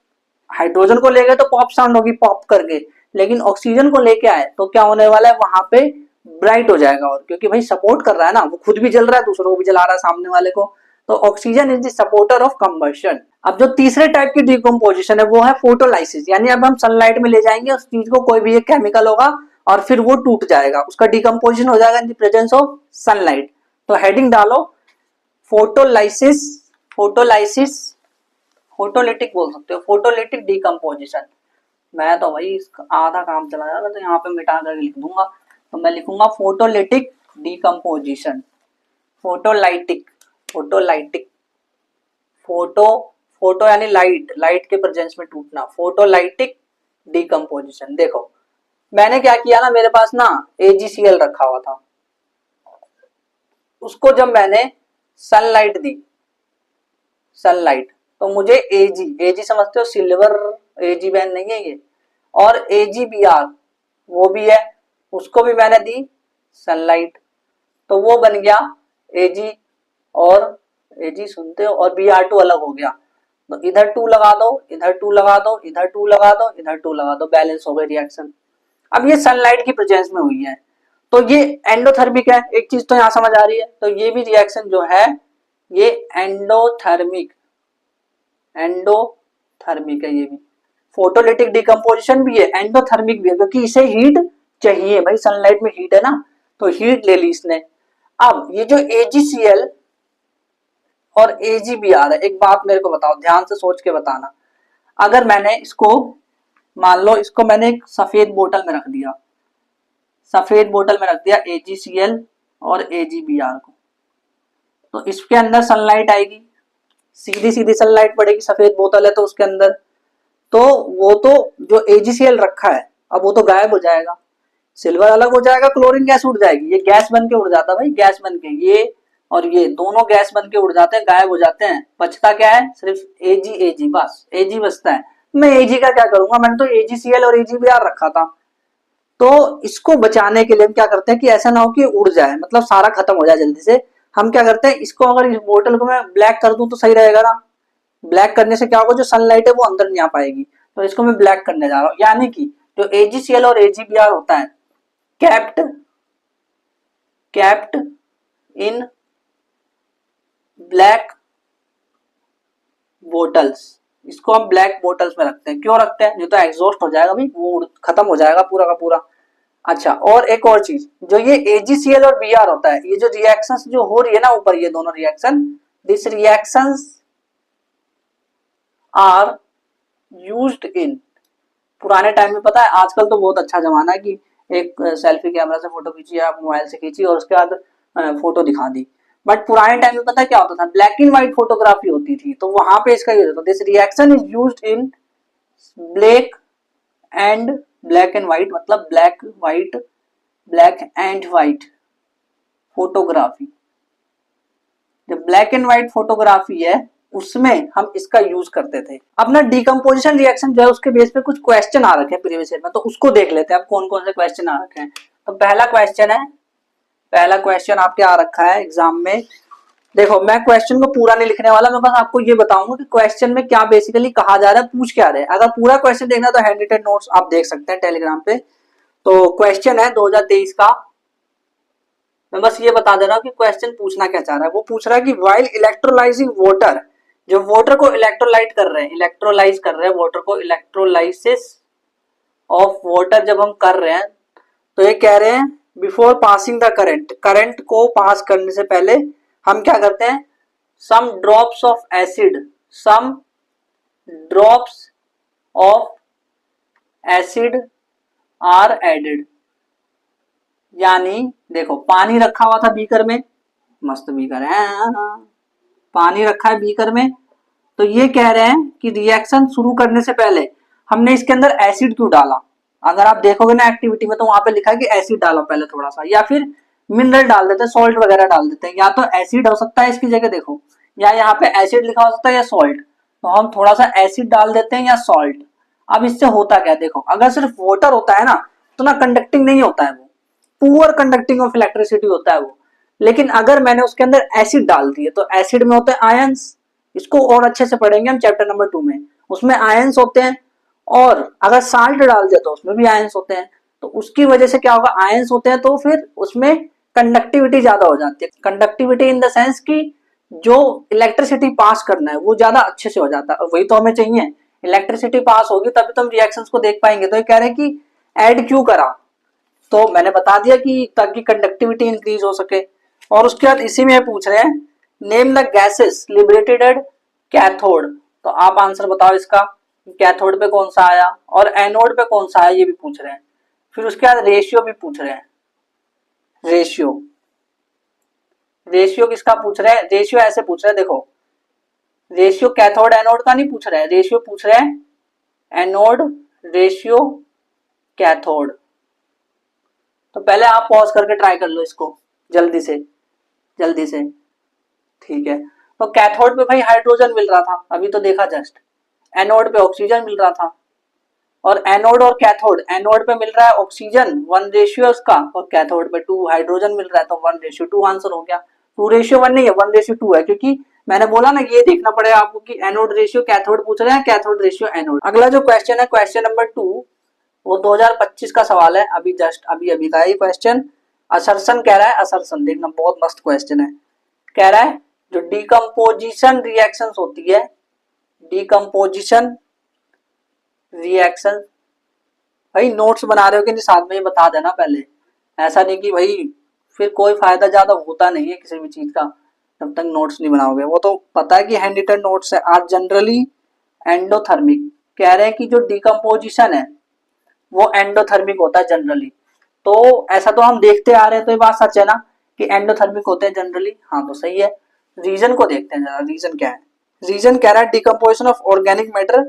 हाइड्रोजन को ले गए तो पॉप साउंड होगी पॉप करके, लेकिन ऑक्सीजन को लेके आए तो क्या होने वाला है, वहां पे ब्राइट हो जाएगा, और क्योंकि भाई सपोर्ट कर रहा है ना, वो खुद भी जल रहा है दूसरों को भी जला रहा है सामने वाले को, तो oxygen is the supporter of combustion. अब जो तीसरे टाइप की डिकम्पोजिशन है वो है फोटोलाइसिस, यानी अब हम सनलाइट में ले जाएंगे उस चीज को, कोई भी एक केमिकल होगा और फिर वो टूट जाएगा, उसका डिकम्पोजिशन हो जाएगा in the presence of sunlight. तो हेडिंग डालो फोटोलाइसिस, फोटोलाइसिस, फोटोलिटिक बोल सकते हो, फोटोलिटिक डिकम्पोजिशन। मैं तो भाई इसका आधा काम चला जाएगा तो यहाँ पे मिटा कर लिख दूंगा, तो मैं लिखूंगा photolytic decomposition, photolytic, photolytic, photo, photo यानी लाइट, लाइट के प्रेजेंस में टूटना, फोटोलाइटिक डिकम्पोजिशन। देखो मैंने क्या किया ना, मेरे पास ना AgCl रखा हुआ था, उसको जब मैंने सनलाइट दी, सनलाइट, तो मुझे एजी समझते हो, सिल्वर एजी बैन नहीं है ये, और AgBr वो भी है, उसको भी मैंने दी सनलाइट, तो वो बन गया Ag, और Ag सुनते हो, और Br2 अलग हो गया, तो इधर 2 लगा दो, इधर 2 लगा दो, इधर 2 लगा दो, इधर 2 लगा दो, बैलेंस हो गए रिएक्शन। अब ये सनलाइट की प्रेजेंस में हुई है तो ये एंडोथर्मिक है, एक चीज तो यहाँ समझ आ रही है, तो ये भी रिएक्शन जो है ये एंडोथर्मिक, एंडोथर्मिक है, ये भी फोटोलिटिक डिकम्पोजिशन भी है, एंडोथर्मिक भी है, क्योंकि इसे हीट चाहिए भाई, सनलाइट में हीट है ना, तो हीट ले ली इसने। अब ये जो AgCl और AgBr है, एक बात मेरे को बताओ, ध्यान से सोच के बताना, अगर मैंने इसको, मान लो इसको मैंने एक सफेद बोतल में रख दिया, सफेद बोतल में रख दिया AgCl और AgBr को, तो इसके अंदर सनलाइट आएगी, सीधी सीधी सनलाइट पड़ेगी, सफेद बोतल है तो उसके अंदर, तो वो तो जो AgCl रखा है अब वो तो गायब हो जाएगा, सिल्वर अलग हो जाएगा, क्लोरीन गैस उड़ जाएगी, ये गैस बन के उड़ जाता है भाई, गैस बन के ये और ये दोनों गैस बन के उड़ जाते हैं, गायब हो जाते हैं, बचता क्या है, सिर्फ Ag, बस Ag बचता है। मैं Ag का क्या करूंगा, मैंने तो AgCl और AgBr रखा था, तो इसको बचाने के लिए हम क्या करते हैं कि ऐसा ना हो कि उड़ जाए, मतलब सारा खत्म हो जाए जल्दी से, हम क्या करते हैं इसको, अगर इस बोतल को मैं ब्लैक कर दूं तो सही रहेगा ना, ब्लैक करने से क्या होगा, जो सनलाइट है वो अंदर नहीं आ पाएगी, तो इसको मैं ब्लैक करने जा रहा हूं, यानी कि जो AgCl और AgBr होता है kept, kept in black bottles, इसको हम ब्लैक बोटल्स में रखते हैं, क्यों रखते हैं, नहीं तो एग्जॉस्ट हो जाएगा भाई, वो खत्म हो जाएगा पूरा का पूरा। अच्छा और एक और चीज, जो ये AgCl और Br होता है, ये जो रिएक्शंस जो हो रही है ना ऊपर, ये दोनों reaction, this reactions are used in, पुराने टाइम में पता है, आजकल तो बहुत अच्छा जमाना है कि एक सेल्फी कैमरा से फोटो खींची या मोबाइल से खींची और उसके बाद फोटो दिखा दी, बट पुराने टाइम में पता है क्या होता था, ब्लैक एंड व्हाइट फोटोग्राफी होती थी, तो वहां पे इसका यूज होता, this reaction is used in black and black and white मतलब ब्लैक एंड व्हाइट फोटोग्राफी। जो ब्लैक एंड व्हाइट फोटोग्राफी है उसमें हम इसका यूज करते थे। अब ना डिकम्पोजिशन रिएक्शन जो है उसके बेस पे कुछ क्वेश्चन आ रखे हैं प्रीवियस ईयर में, तो उसको देख लेते हैं अब कौन कौन से क्वेश्चन आ रखे हैं। तो पहला क्वेश्चन आपके आ रखा है एग्जाम में। देखो मैं क्वेश्चन को पूरा नहीं लिखने वाला, मैं बस आपको ये बताऊंगा कि क्वेश्चन में क्या बेसिकली कहा जा रहा है, पूछ क्या रहे हैं। अगर पूरा क्वेश्चन देखना तो हैंड रिटन नोट्स आप देख सकते हैं टेलीग्राम पे। तो क्वेश्चन है 2023 का। मैं बस ये बता दे रहा हूँ कि क्वेश्चन पूछना क्या चाह रहा है। वो पूछ रहा है कि व्हाइल इलेक्ट्रोलाइजिंग वाटर, जो वाटर को इलेक्ट्रोलाइट कर रहे हैं, इलेक्ट्रोलाइज कर रहे हैं वाटर को, इलेक्ट्रोलाइसिस ऑफ वाटर जब हम कर रहे हैं तो ये कह रहे हैं before passing the current, current को पास करने से पहले हम क्या करते हैं, some drops of acid are added. यानी देखो पानी रखा हुआ था बीकर में, मस्त बीकर है, पानी रखा है बीकर में, तो ये कह रहे हैं कि रिएक्शन शुरू करने से पहले हमने इसके अंदर एसिड क्यों डाला। अगर आप देखोगे ना एक्टिविटी में तो वहां पे लिखा है कि एसिड डालो पहले थोड़ा सा, या फिर मिनरल डाल देते हैं, सॉल्ट वगैरह डाल देते हैं, या तो एसिड हो सकता है इसकी जगह देखो, या यहाँ पे एसिड लिखा हो सकता है या सॉल्ट, तो हम थोड़ा सा एसिड डाल देते हैं या सॉल्ट। अब इससे होता क्या, देखो अगर सिर्फ वाटर होता है ना तो ना कंडक्टिंग नहीं होता है, वो पुअर कंडक्टिंग ऑफ इलेक्ट्रिसिटी होता है वो। लेकिन अगर मैंने उसके अंदर एसिड डाल दिए तो एसिड में होते हैं आयंस, इसको और अच्छे से पढ़ेंगे हम चैप्टर नंबर 2 में, उसमें आयंस होते हैं। और अगर साल्ट डाल दिया तो उसमें भी आयंस होते हैं, तो उसकी वजह से क्या होगा, आयंस होते हैं तो फिर उसमें कंडक्टिविटी ज्यादा हो जाती है। कंडक्टिविटी इन द सेंस कि जो इलेक्ट्रिसिटी पास करना है वो ज्यादा अच्छे से हो जाता है, और वही तो हमें चाहिए। इलेक्ट्रिसिटी पास होगी तभी तो हम रिएक्शंस को देख पाएंगे। तो ये कह रहे हैं कि ऐड क्यों करा, तो मैंने बता दिया कि ताकि कंडक्टिविटी इंक्रीज हो सके। और उसके बाद इसी में पूछ रहे हैं name the gases liberated at cathode, तो आप आंसर बताओ इसका, कैथोड पे कौन सा आया और एनोड पे कौन सा आया, ये भी पूछ रहे हैं। फिर उसके बाद रेशियो भी पूछ रहे हैं, रेशियो किसका पूछ रहे हैं, रेशियो ऐसे पूछ रहे हैं देखो, रेशियो कैथोड एनोड का नहीं पूछ रहे हैं, रेशियो पूछ रहे हैं एनोड रेशियो कैथोड। तो पहले आप पॉज करके ट्राई कर लो इसको जल्दी से, ठीक है। तो कैथोड पे भाई हाइड्रोजन मिल रहा था अभी तो देखा जस्ट, एनोड पे ऑक्सीजन मिल रहा था। और एनोड और कैथोड, एनोड पे मिल रहा है ऑक्सीजन 1 रेशियो उसका, और कैथोड पे 2 हाइड्रोजन मिल रहा है, तो 1:2 आंसर हो गया। 2:1 नहीं है, 1:2 है, क्योंकि मैंने बोला ना ये देखना पड़ेगा आपको कि एनोड रेशियो कैथोड पूछ रहे हैं, कैथोड रेशियो एनोड। अगला जो क्वेश्चन है क्वेश्चन नंबर 2, वो 2025 का सवाल है, अभी जस्ट अभी का ये क्वेश्चन। असर्शन कह रहा है, असर्शन देखना बहुत मस्त क्वेश्चन है। कह रहा है जो डिकम्पोजिशन रिएक्शंस होती है, डिकम्पोजिशन रिएक्शन, भाई नोट्स बना रहे हो कि नहीं साथ में ये बता देना पहले, ऐसा नहीं कि भाई फिर कोई फायदा ज्यादा होता नहीं है किसी भी चीज का जब तक नोट्स नहीं बनाओगे। वो तो पता है कि हैंड रिटन नोट्स है। आज जनरली एंडोथर्मिक कह रहे हैं कि जो डिकम्पोजिशन है वो एंडोथर्मिक होता है जनरली, तो ऐसा तो हम देखते आ रहे हैं, तो ये बात सच है ना कि एंडोथर्मिक होते हैं जनरली, हाँ तो सही है। रीजन को देखते हैं जरा, रीजन क्या है। रीजन कह रहा है decomposition of organic matter,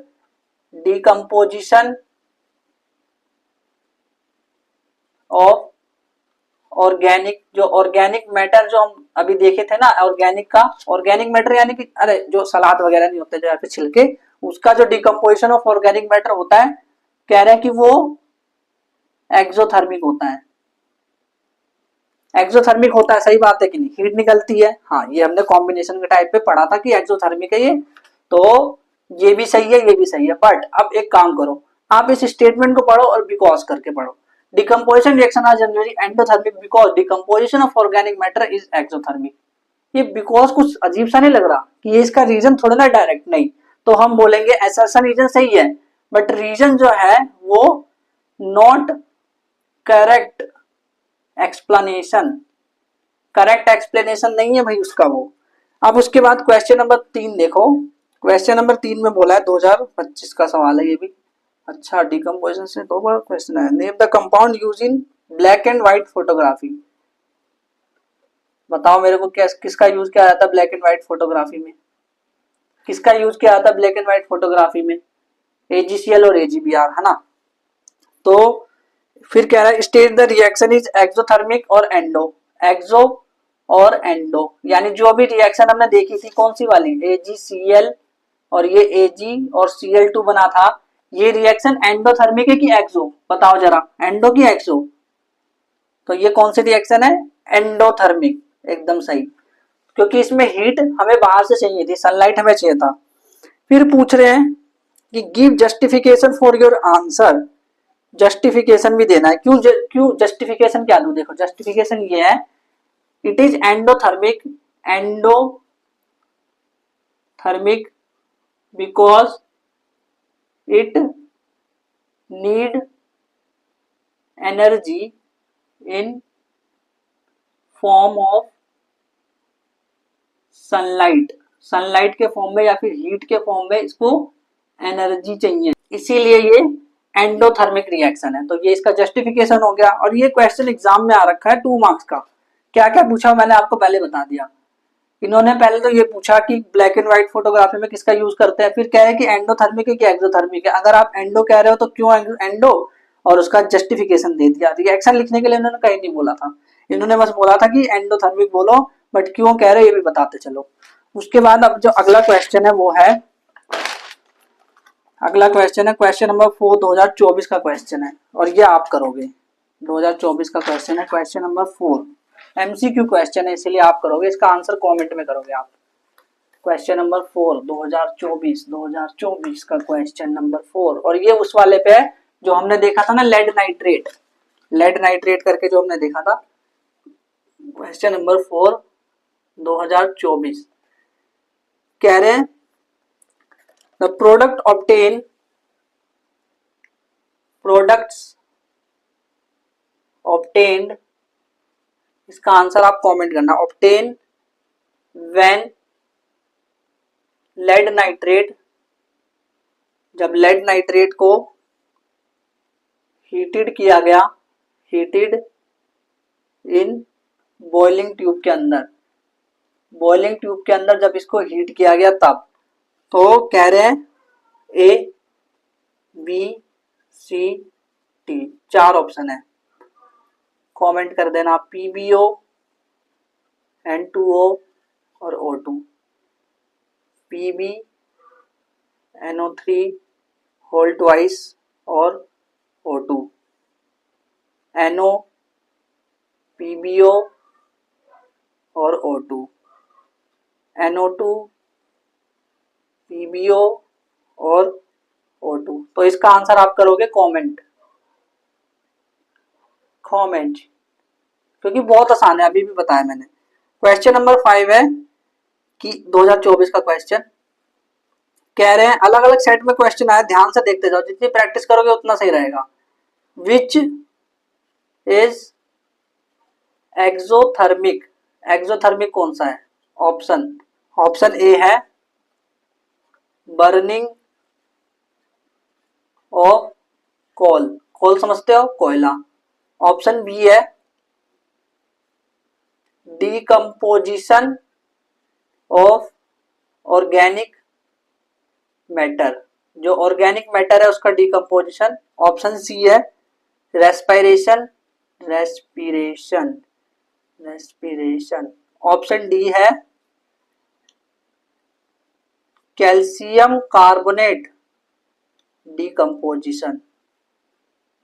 decomposition of organic, जो ऑर्गेनिक मैटर जो हम अभी देखे थे ना, ऑर्गेनिक का, ऑर्गेनिक मैटर यानी कि अरे जो सलाद वगैरह नहीं होते जो यहाँ पे छिलके, उसका जो डिकम्पोजिशन ऑफ ऑर्गेनिक मैटर होता है, कह रहे हैं कि वो एक्सोथर्मिक होता है, एक्सोथर्मिक होता है। सही बात है कि नहीं, हीट निकलती है, हाँ ये हमने कॉम्बिनेशन के टाइप पे पढ़ा था कि एक्सोथर्मिक है ये, तो ये भी सही है ये भी सही है। बट अब एक काम करो, आप इस स्टेटमेंट को पढ़ो और बिकॉज करके पढ़ो। Decomposition reaction are generally endothermic because decomposition of organic matter is exothermic. ये बिकॉज कुछ अजीब सा नहीं लग रहा कि ये इसका रीजन थोड़ा ना डायरेक्ट, नहीं तो हम बोलेंगे असर्शन रीजन सही है, बट रीजन जो है वो not correct explanation, correct explanation नहीं है भाई उसका वो। अब उसके बाद क्वेश्चन नंबर 3 देखो, क्वेश्चन नंबर 3 में बोला है 2025 का सवाल है ये भी। अच्छा डिकम्पोजिशन से 2 बार क्वेश्चन है। Name the compound use in black and white photography, बताओ मेरे को क्या किसका यूज किया जाता है ब्लैक एंड व्हाइट फोटोग्राफी में, किसका यूज किया जाता है ब्लैक एंड व्हाइट फोटोग्राफी में, AgCl और AgBr है ना। तो फिर कह रहा है state the reaction is exothermic और एंडो, एक्सो और एंडो, यानी जो भी रिएक्शन हमने देखी थी कौन सी वाली, AgCl और ये Ag और Cl2 बना था, ये रिएक्शन एंडोथर्मिक है कि एक्सो, बताओ जरा, एंडो की एक्सो, तो ये कौन सी रिएक्शन है, एंडोथर्मिक, एकदम सही, क्योंकि इसमें हीट हमें बाहर से चाहिए थी, सनलाइट हमें चाहिए था। फिर पूछ रहे हैं कि give justification for your answer, justification भी देना है, क्यों जस्टिफिकेशन क्या दूं, देखो जस्टिफिकेशन ये है, it is endothermic, endothermic because it need energy in form of sunlight, sunlight के फॉर्म में या फिर हीट के फॉर्म में इसको एनर्जी चाहिए, इसीलिए ये एंडोथर्मिक रिएक्शन है। तो ये इसका जस्टिफिकेशन हो गया। और ये क्वेश्चन एग्जाम में आ रखा है 2 मार्क्स का। क्या क्या पूछा मैंने आपको पहले बता दिया। इन्होंने पहले तो ये पूछा कि ब्लैक एंड व्हाइट फोटोग्राफी में किसका यूज करते हैं, फिर कह रहे हैं कि एंडोथर्मिक है कि एक्सोथर्मिक है। अगर आप एंडो कह रहे हो तो क्यों एंडो, और उसका जस्टिफिकेशन दे दिया। रिएक्शन लिखने के लिए इन्होंने कहीं नहीं बोला था, इन्होंने बस बोला था कि एंडोथर्मिक बोलो, बट क्यों कह रहे हो ये भी बताते चलो। उसके बाद अब जो अगला क्वेश्चन है वो है, अगला क्वेश्चन है क्वेश्चन नंबर 4 2024 का क्वेश्चन है, और ये आप करोगे 2024 का क्वेश्चन है, क्वेश्चन नंबर 4 MCQ क्वेश्चन है, इसलिए आप करोगे, इसका आंसर कमेंट में करोगे आप। क्वेश्चन नंबर 4 2024 का क्वेश्चन नंबर 4, और ये उस वाले पे है जो हमने देखा था ना, लेड नाइट्रेट, लेड नाइट्रेट करके जो हमने देखा था। क्वेश्चन नंबर 4 2024 कह रहे हैं the product obtain, products obtained, इसका आंसर आप कमेंट करना, ऑब्टेन व्हेन लेड नाइट्रेट, जब लेड नाइट्रेट को हीटेड किया गया, हीटेड इन बॉइलिंग ट्यूब के अंदर, बॉइलिंग ट्यूब के अंदर जब इसको हीट किया गया तब। तो कह रहे हैं ABCD 4 ऑप्शन है, कमेंट कर देना PbO, N2O और O2, Pb NO3 whole twice और O2, NO PbO और O2, NO2 PbO और O2। तो इसका आंसर आप करोगे कमेंट, क्योंकि बहुत आसान है, अभी भी बताया मैंने। क्वेश्चन नंबर 5 है कि 2024 का क्वेश्चन कह रहे हैं, अलग अलग सेट में क्वेश्चन आया, ध्यान से देखते जाओ, जितनी प्रैक्टिस करोगे उतना सही रहेगा। विच इज एक्सोथर्मिक, एक्सोथर्मिक कौन सा है, ऑप्शन ए है बर्निंग ऑफ कोल, कोल समझते हो, कोयला। ऑप्शन बी है डिकम्पोजिशन ऑफ ऑर्गेनिक मैटर, जो ऑर्गेनिक मैटर है उसका डिकम्पोजिशन। ऑप्शन सी है रेस्पिरेशन, ऑप्शन डी है कैल्शियम कार्बोनेट डिकम्पोजिशन,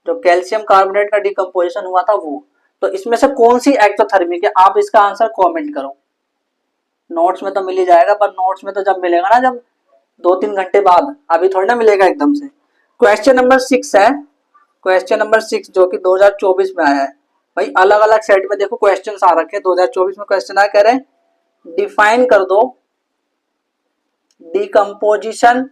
जो कैल्शियम कार्बोनेट का डिकम्पोजिशन हुआ था वो। तो इसमें से कौन सी एक्सोथर्मिक है, आप इसका आंसर कमेंट करो। नोट्स में तो मिल ही जाएगा, पर नोट्स में तो जब मिलेगा ना, जब 2-3 घंटे बाद, अभी थोड़ी ना मिलेगा एकदम से। क्वेश्चन नंबर 6 है, क्वेश्चन नंबर 6 जो कि 2024 में आया है। भाई अलग अलग सेट में देखो क्वेश्चन आ रखे हैं। 2024 में क्वेश्चन आया, कह रहे हैं डिफाइन कर दो डिकम्पोजिशन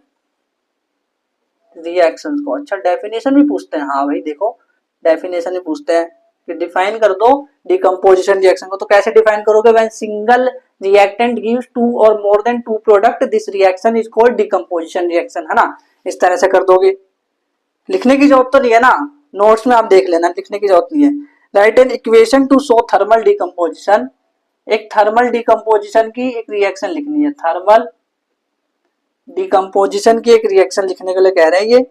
रिएक्शंस को। अच्छा डेफिनेशन भी पूछते हैं, हाँ भाई देखो डेफिनेशन भी पूछते हैं कि डिफाइन कर दो डिकम्पोजिशन रिएक्शन को। तो कैसे डिफाइन करोगे, व्हेन सिंगल रिएक्टेंट गिव्स 2 और more then 2 product, this reaction is called decomposition reaction, है ना। इस तरह से कर दोगे, लिखने की जरूरत तो नहीं है ना, नोट्स में आप देख लेना, लिखने की जरूरत नहीं है। Right an equation two show thermal decomposition, एक थर्मल डिकम्पोजिशन की एक रिएक्शन लिखनी है, थर्मल डिकम्पोजिशन की एक रिएक्शन लिखने के लिए कह रहे हैं ये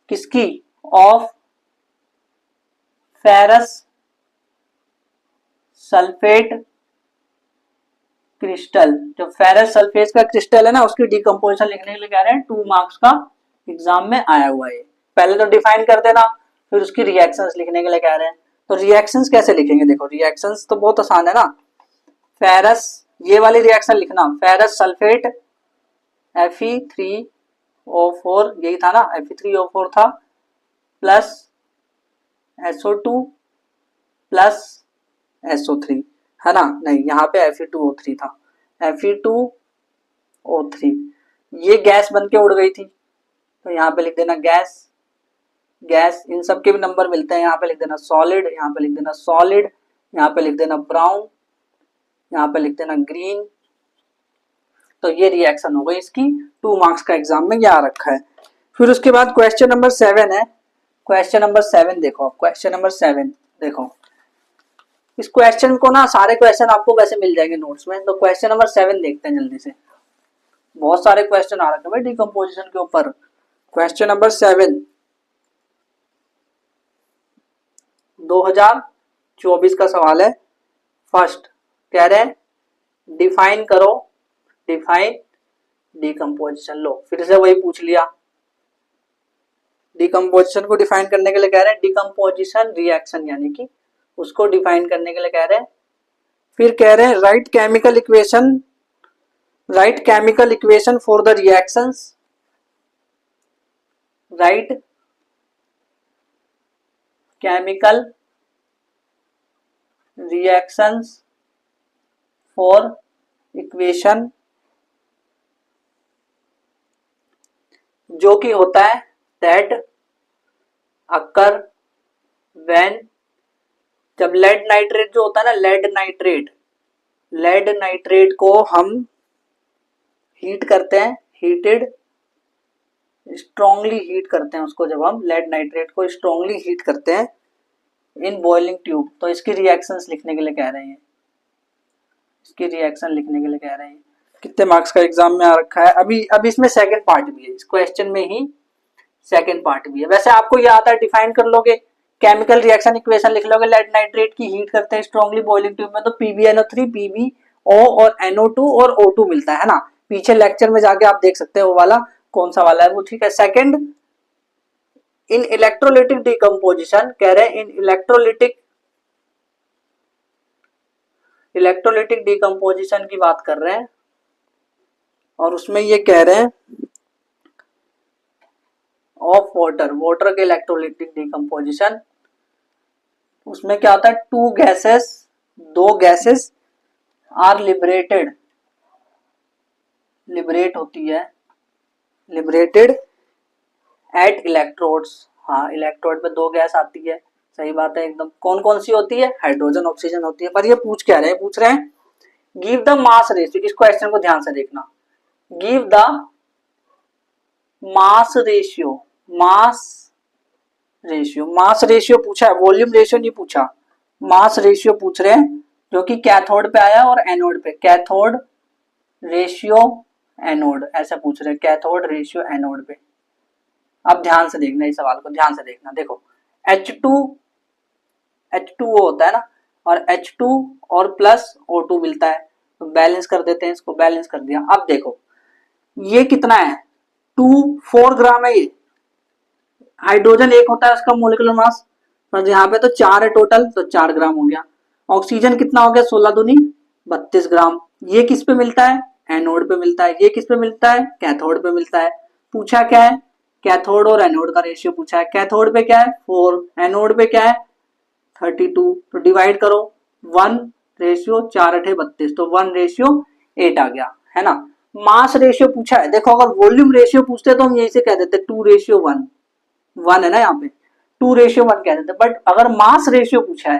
किसकी, ऑफ फेरस सल्फेट क्रिस्टल, जो फेरस सल्फेट का क्रिस्टल है ना, उसकी डिकम्पोजिशन लिखने के लिए कह रहे हैं 2 मार्क्स का एग्जाम में आया हुआ है। पहले तो डिफाइन कर देना, फिर उसकी रिएक्शंस लिखने के लिए कह रहे हैं। तो रिएक्शंस कैसे लिखेंगे, देखो रिएक्शंस तो बहुत आसान है ना। फेरस, ये वाली रिएक्शन लिखना, फेरस सल्फेट Fe3O4, यही था ना, Fe3O4 था, प्लस SO2 प्लस SO3, है ना, नहीं यहाँ पे Fe2O3 था, Fe2O3, ये गैस बन के उड़ गई थी, तो यहाँ पे लिख देना गैस, गैस, इन सब के भी नंबर मिलते हैं, यहाँ पे लिख देना सॉलिड, यहाँ पे लिख देना सॉलिड, यहाँ पे लिख देना ब्राउन, यहाँ पे लिख देना ग्रीन। तो ये रिएक्शन हो गई इसकी, 2 मार्क्स का एग्जाम में ये आ रखा है। फिर उसके बाद क्वेश्चन नंबर 7 है, क्वेश्चन नंबर 7 देखो, क्वेश्चन नंबर 7 देखो, इस क्वेश्चन को ना, सारे क्वेश्चन आपको वैसे मिल जाएंगे नोट्स में, तो क्वेश्चन नंबर 7 देखते हैं जल्दी से, बहुत सारे क्वेश्चन आ रखे हैं भाई डिकम्पोजिशन के ऊपर। क्वेश्चन नंबर 7 2024 का सवाल है। फर्स्ट कह रहे हैं डिफाइन करो, डिफाइन डिकम्पोजिशन, लो फिर से वही पूछ लिया, डिकम्पोजिशन को डिफाइन करने के लिए कह रहे हैं डिकम्पोजिशन रिएक्शन, यानी कि उसको डिफाइन करने के लिए कह रहे हैं। फिर कह रहे हैं right chemical equation, right chemical equation for the reactions, right chemical reactions for equation, जो कि होता है दैट अकर व्हेन, जब लेड नाइट्रेट जो होता है ना, लेड नाइट्रेट, लेड नाइट्रेट को हम हीट करते हैं, हीटेड, स्ट्रांगली हीट करते हैं उसको, जब हम लेड नाइट्रेट को स्ट्रांगली हीट करते हैं इन बॉइलिंग ट्यूब, तो इसकी रिएक्शंस लिखने के लिए कह रहे हैं, इसकी रिएक्शन लिखने के लिए कह रहे हैं। कितने मार्क्स का एग्जाम में आ रखा है, अभी इसमें सेकंड पार्ट भी है, इस क्वेश्चन में ही सेकंड पार्ट भी है। वैसे आपको ये आता है, डिफाइन कर लोगे, केमिकल रिएक्शन इक्वेशन लिख लोगे, लेड नाइट्रेट की हीट करते हैं स्ट्रांगली बॉइलिंग ट्यूब में, तो PbNO3 PbO और NO2 और O2 मिलता है ना, पीछे लेक्चर में जाके आप देख सकते हैं वो वाला, कौन सा वाला है वो, ठीक है। सेकंड, इन इलेक्ट्रोलिटिक डिकम्पोजिशन, कह रहे हैं इन इलेक्ट्रोलिटिक डिकम्पोजिशन की बात कर रहे हैं, और उसमें ये कह रहे हैं ऑफ वाटर, वाटर के इलेक्ट्रोलिटिक डिकम्पोजिशन, उसमें क्या होता है, टू गैसेस, दो गैसेस आर लिबरेटेड, लिबरेट होती है, लिबरेटेड एट इलेक्ट्रोड्स, हाँ इलेक्ट्रोड पे दो गैस आती है, सही बात है एकदम। कौन कौन सी होती है, हाइड्रोजन ऑक्सीजन होती है। पर ये पूछ क्या रहे हैं, पूछ रहे हैं गिव द मास रेशियो, इस क्वेश्चन को ध्यान से देखना, give the mass ratio, mass ratio, mass ratio पूछा है, वॉल्यूम रेशियो नहीं पूछा, मास रेशियो पूछ रहे हैं, जो कि कैथोड पे आया और एनोड पे, कैथोड रेशियो एनोड, ऐसा पूछ रहे हैं, कैथोड रेशियो एनोड पे। अब ध्यान से देखना इस सवाल को, ध्यान से देखना, देखो H2O होता है ना, और H2 और प्लस O2 मिलता है, तो बैलेंस कर देते हैं इसको, बैलेंस कर दिया। अब देखो ये कितना है, 4 ग्राम है, ये हाइड्रोजन एक होता है उसका मोलिकुलर मास, पर यहाँ पे तो 4 है टोटल, तो 4 ग्राम हो गया। ऑक्सीजन कितना हो गया, 16 दूनी 32 ग्राम। ये किस पे मिलता है, एनोड पे मिलता है। ये किस पे मिलता है, कैथोड पे मिलता है। पूछा क्या है, कैथोड और एनोड का रेशियो पूछा है। कैथोड पे क्या है 4, एनोड पे क्या है 32, तो डिवाइड करो 1 रेशियो 4 8 32, तो 1 रेशियो 8 आ गया, है ना। मास रेशियो पूछा है, देखो अगर वॉल्यूम रेशियो पूछते तो हम यही से कह देते 2 रेशियो 1, 1 है ना यहाँ पे, 2 रेशियो 1 कह देते, बट अगर मास रेशियो पूछा है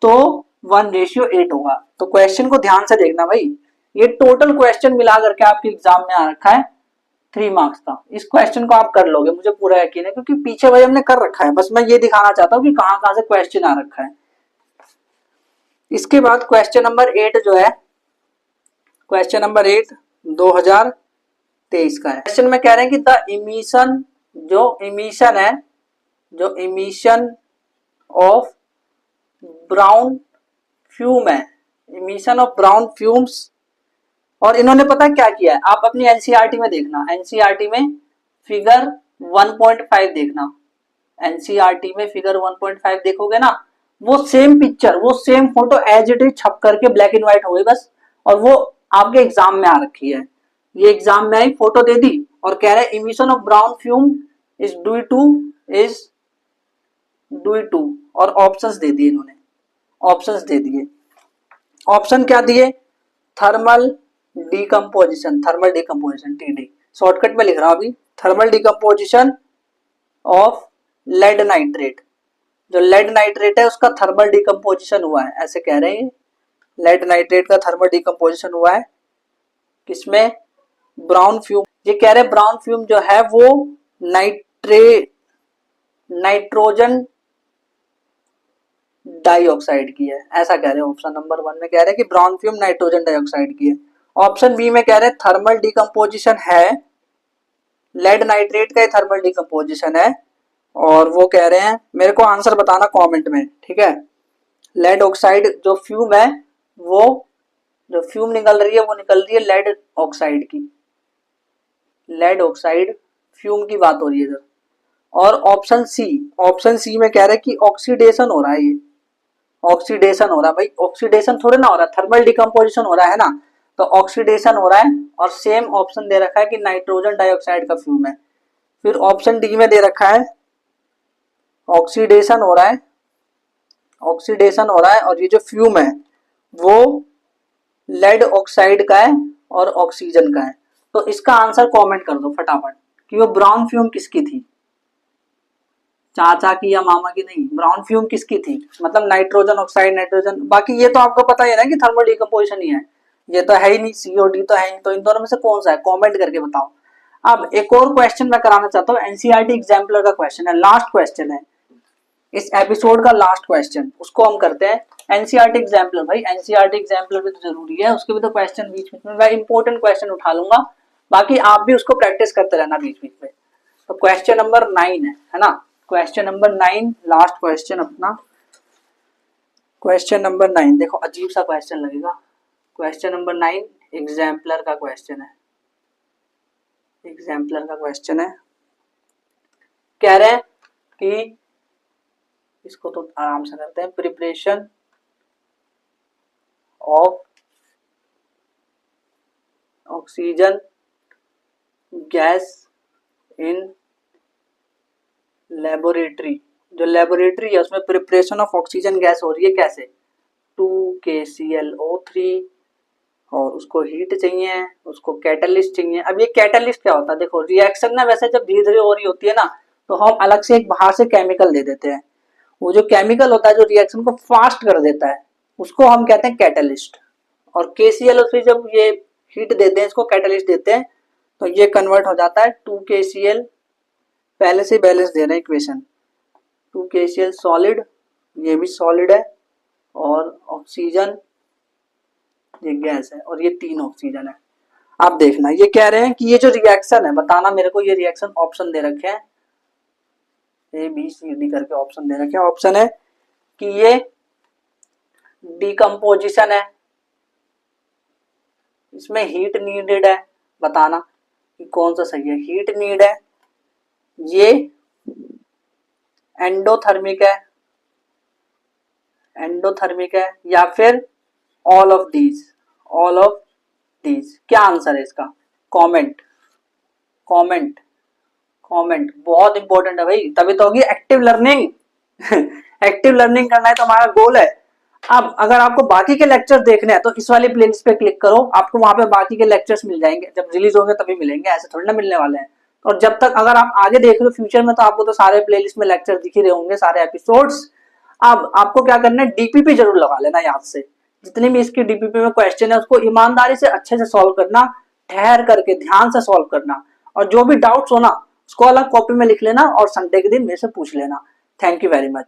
तो 1 रेशियो 8 होगा। तो क्वेश्चन को ध्यान से देखना भाई, ये टोटल क्वेश्चन मिला करके आपके एग्जाम में आ रखा है 3 मार्क्स का। इस क्वेश्चन को आप कर लोगे, मुझे पूरा यकीन है, क्योंकि पीछे भाई हमने कर रखा है, बस मैं ये दिखाना चाहता हूँ कि कहाँ कहाँ से क्वेश्चन आ रखा है। इसके बाद क्वेश्चन नंबर 8 जो है, क्वेश्चन नंबर 8 2023 का है। क्वेश्चन में कह रहे हैं कि द इमिशन, जो इमिशन है, जो इमिशन ऑफ ब्राउन फ्यूम है, इमिशन ऑफ ब्राउन फ्यूम्स। और इन्होंने पता क्या किया है, आप अपनी एनसीईआरटी में देखना, एनसीईआरटी में फिगर 1.5 देखना, एनसीईआरटी में फिगर 1.5 देखोगे ना, वो सेम पिक्चर, वो same photo as it is छप करके ब्लैक एंड व्हाइट हो गई बस, और वो आपके एग्जाम में आ रखी है। ये एग्जाम में आई, फोटो दे दी और कह रहे emission of brown fume is due to और ऑप्शंस दे दिए इन्होंने, ऑप्शंस दे दिए। ऑप्शन क्या दिए, thermal decomposition, thermal decomposition TD, shortcut में लिख रहा हूं अभी, thermal decomposition of lead nitrate, जो लेड नाइट्रेट है उसका थर्मल डिकम्पोजिशन हुआ है, ऐसे कह रहे हैं, लेड नाइट्रेट का थर्मल डिकम्पोजिशन हुआ है किसमें, ब्राउन फ्यूम। ये कह रहे ब्राउन फ्यूम जो है वो नाइट्रोजन डाइऑक्साइड की है, ऐसा कह रहे हैं। ऑप्शन नंबर 1 में कह रहे हैं कि ब्राउन फ्यूम नाइट्रोजन डाइऑक्साइड की है। ऑप्शन बी में कह रहे हैं थर्मल डिकम्पोजिशन है, लेड नाइट्रेट का ही थर्मल डिकम्पोजिशन है, और वो कह रहे हैं, मेरे को आंसर बताना कमेंट में, ठीक है। लेड ऑक्साइड जो फ्यूम है, वो जो फ्यूम निकल रही है वो निकल रही है लेड ऑक्साइड की, लेड ऑक्साइड फ्यूम की बात हो रही है इधर। और ऑप्शन सी में कह रहे हैं कि ऑक्सीडेशन हो रहा है, ये ऑक्सीडेशन हो रहा है। भाई ऑक्सीडेशन थोड़े ना हो रहा है, थर्मल डिकम्पोजिशन हो रहा है ना, तो ऑक्सीडेशन हो रहा है। और सेम ऑप्शन दे रखा है कि नाइट्रोजन डाइऑक्साइड का फ्यूम है। फिर ऑप्शन डी में दे रखा है ऑक्सीडेशन हो रहा है, ऑक्सीडेशन हो रहा है, और ये जो फ्यूम है वो लेड ऑक्साइड का है और ऑक्सीजन का है। तो इसका आंसर कमेंट कर दो फटाफट कि वो ब्राउन फ्यूम किसकी थी, चाचा की या मामा की नहीं, ब्राउन फ्यूम किसकी थी, मतलब नाइट्रोजन ऑक्साइड, नाइट्रोजन। बाकी ये तो आपको पता ही है ना कि थर्मल डिकम्पोजिशन ही है, ये तो है ही नहीं, सीओडी तो है ही, तो इन दोनों में से कौन सा है, कमेंट करके बताओ। अब एक और क्वेश्चन मैं कराना चाहता हूँ, एनसीईआरटी एग्जाम्पलर का क्वेश्चन है, लास्ट क्वेश्चन है इस एपिसोड का, लास्ट क्वेश्चन उसको हम करते हैं। एनसीईआरटी एग्जाम्पलर, भाई एनसीईआरटी एग्जाम्पलर भी तो जरूरी है, उसके भी तो क्वेश्चन बीच बीच में मैं इंपॉर्टेंट क्वेश्चन उठा लूंगा, बाकी आप भी उसको प्रैक्टिस करते रहना बीच बीच में। तो क्वेश्चन नंबर 9 है ना, क्वेश्चन नंबर 9 लास्ट क्वेश्चन अपना, क्वेश्चन नंबर 9 देखो अजीब सा क्वेश्चन लगेगा। क्वेश्चन नंबर 9 एग्जाम्पलर का क्वेश्चन है, एग्जाम्पलर का क्वेश्चन है। कह रहे हैं कि इसको तो आराम से करते हैं, preparation of oxygen gas in laboratory, जो लेबोरेटरी है उसमें प्रिपरेशन ऑफ ऑक्सीजन गैस हो रही है कैसे, 2KClO3, और उसको हीट चाहिए, उसको कैटलिस्ट चाहिए। अब ये कैटलिस्ट क्या होता है, देखो रिएक्शन ना वैसे जब धीरे धीरे हो रही होती है ना, तो हम अलग से एक बाहर से केमिकल दे देते हैं, वो जो केमिकल होता है जो रिएक्शन को फास्ट कर देता है उसको हम कहते हैं कैटलिस्ट। और KClO3 जब ये हीट देते हैं, इसको कैटलिस्ट देते हैं, तो ये कन्वर्ट हो जाता है 2KCl, पहले से बैलेंस दे रहे हैं इक्वेशन, 2KCl सॉलिड, ये भी सॉलिड है, और ऑक्सीजन ये गैस है, और ये 3 ऑक्सीजन है। आप देखना ये कह रहे हैं कि ये जो रिएक्शन है, बताना मेरे को, ये रिएक्शन ऑप्शन दे रखे हैं ABCD करके, ऑप्शन दे रखे हैं। ऑप्शन है कि ये डिकम्पोजिशन है, इसमें हीट नीडेड है, बताना कि कौन सा सही है, हीट नीड है, ये एंडोथर्मिक है, एंडोथर्मिक है, या फिर all of these, all of these. क्या आंसर है इसका, कमेंट कमेंट कमेंट, बहुत इंपॉर्टेंट है भाई, तभी तो होगी एक्टिव लर्निंग एक्टिव लर्निंग करना है तो हमारा गोल है। अब अगर आपको बाकी के लेक्चर देखने हैं तो इस वाली प्लेलिस्ट पे क्लिक करो, आपको वहां पे बाकी के लेक्चर्स मिल जाएंगे, जब रिलीज होंगे तभी मिलेंगे, ऐसे थोड़ी ना मिलने वाले हैं। और जब तक अगर आप आगे देख रहे हो फ्यूचर में, तो आपको तो सारे प्लेलिस्ट में लेक्चर दिख ही रहे होंगे, सारे एपिसोड्स। अब आपको क्या करना है, डीपीपी जरूर लगा लेना याद से, जितनी भी इसकी डीपीपी में क्वेश्चन है उसको ईमानदारी से अच्छे से सॉल्व करना, ठहर करके ध्यान से सॉल्व करना, और जो भी डाउट्स हो ना उसको अलग कॉपी में लिख लेना और संडे के दिन मेरे से पूछ लेना। Thank you very much.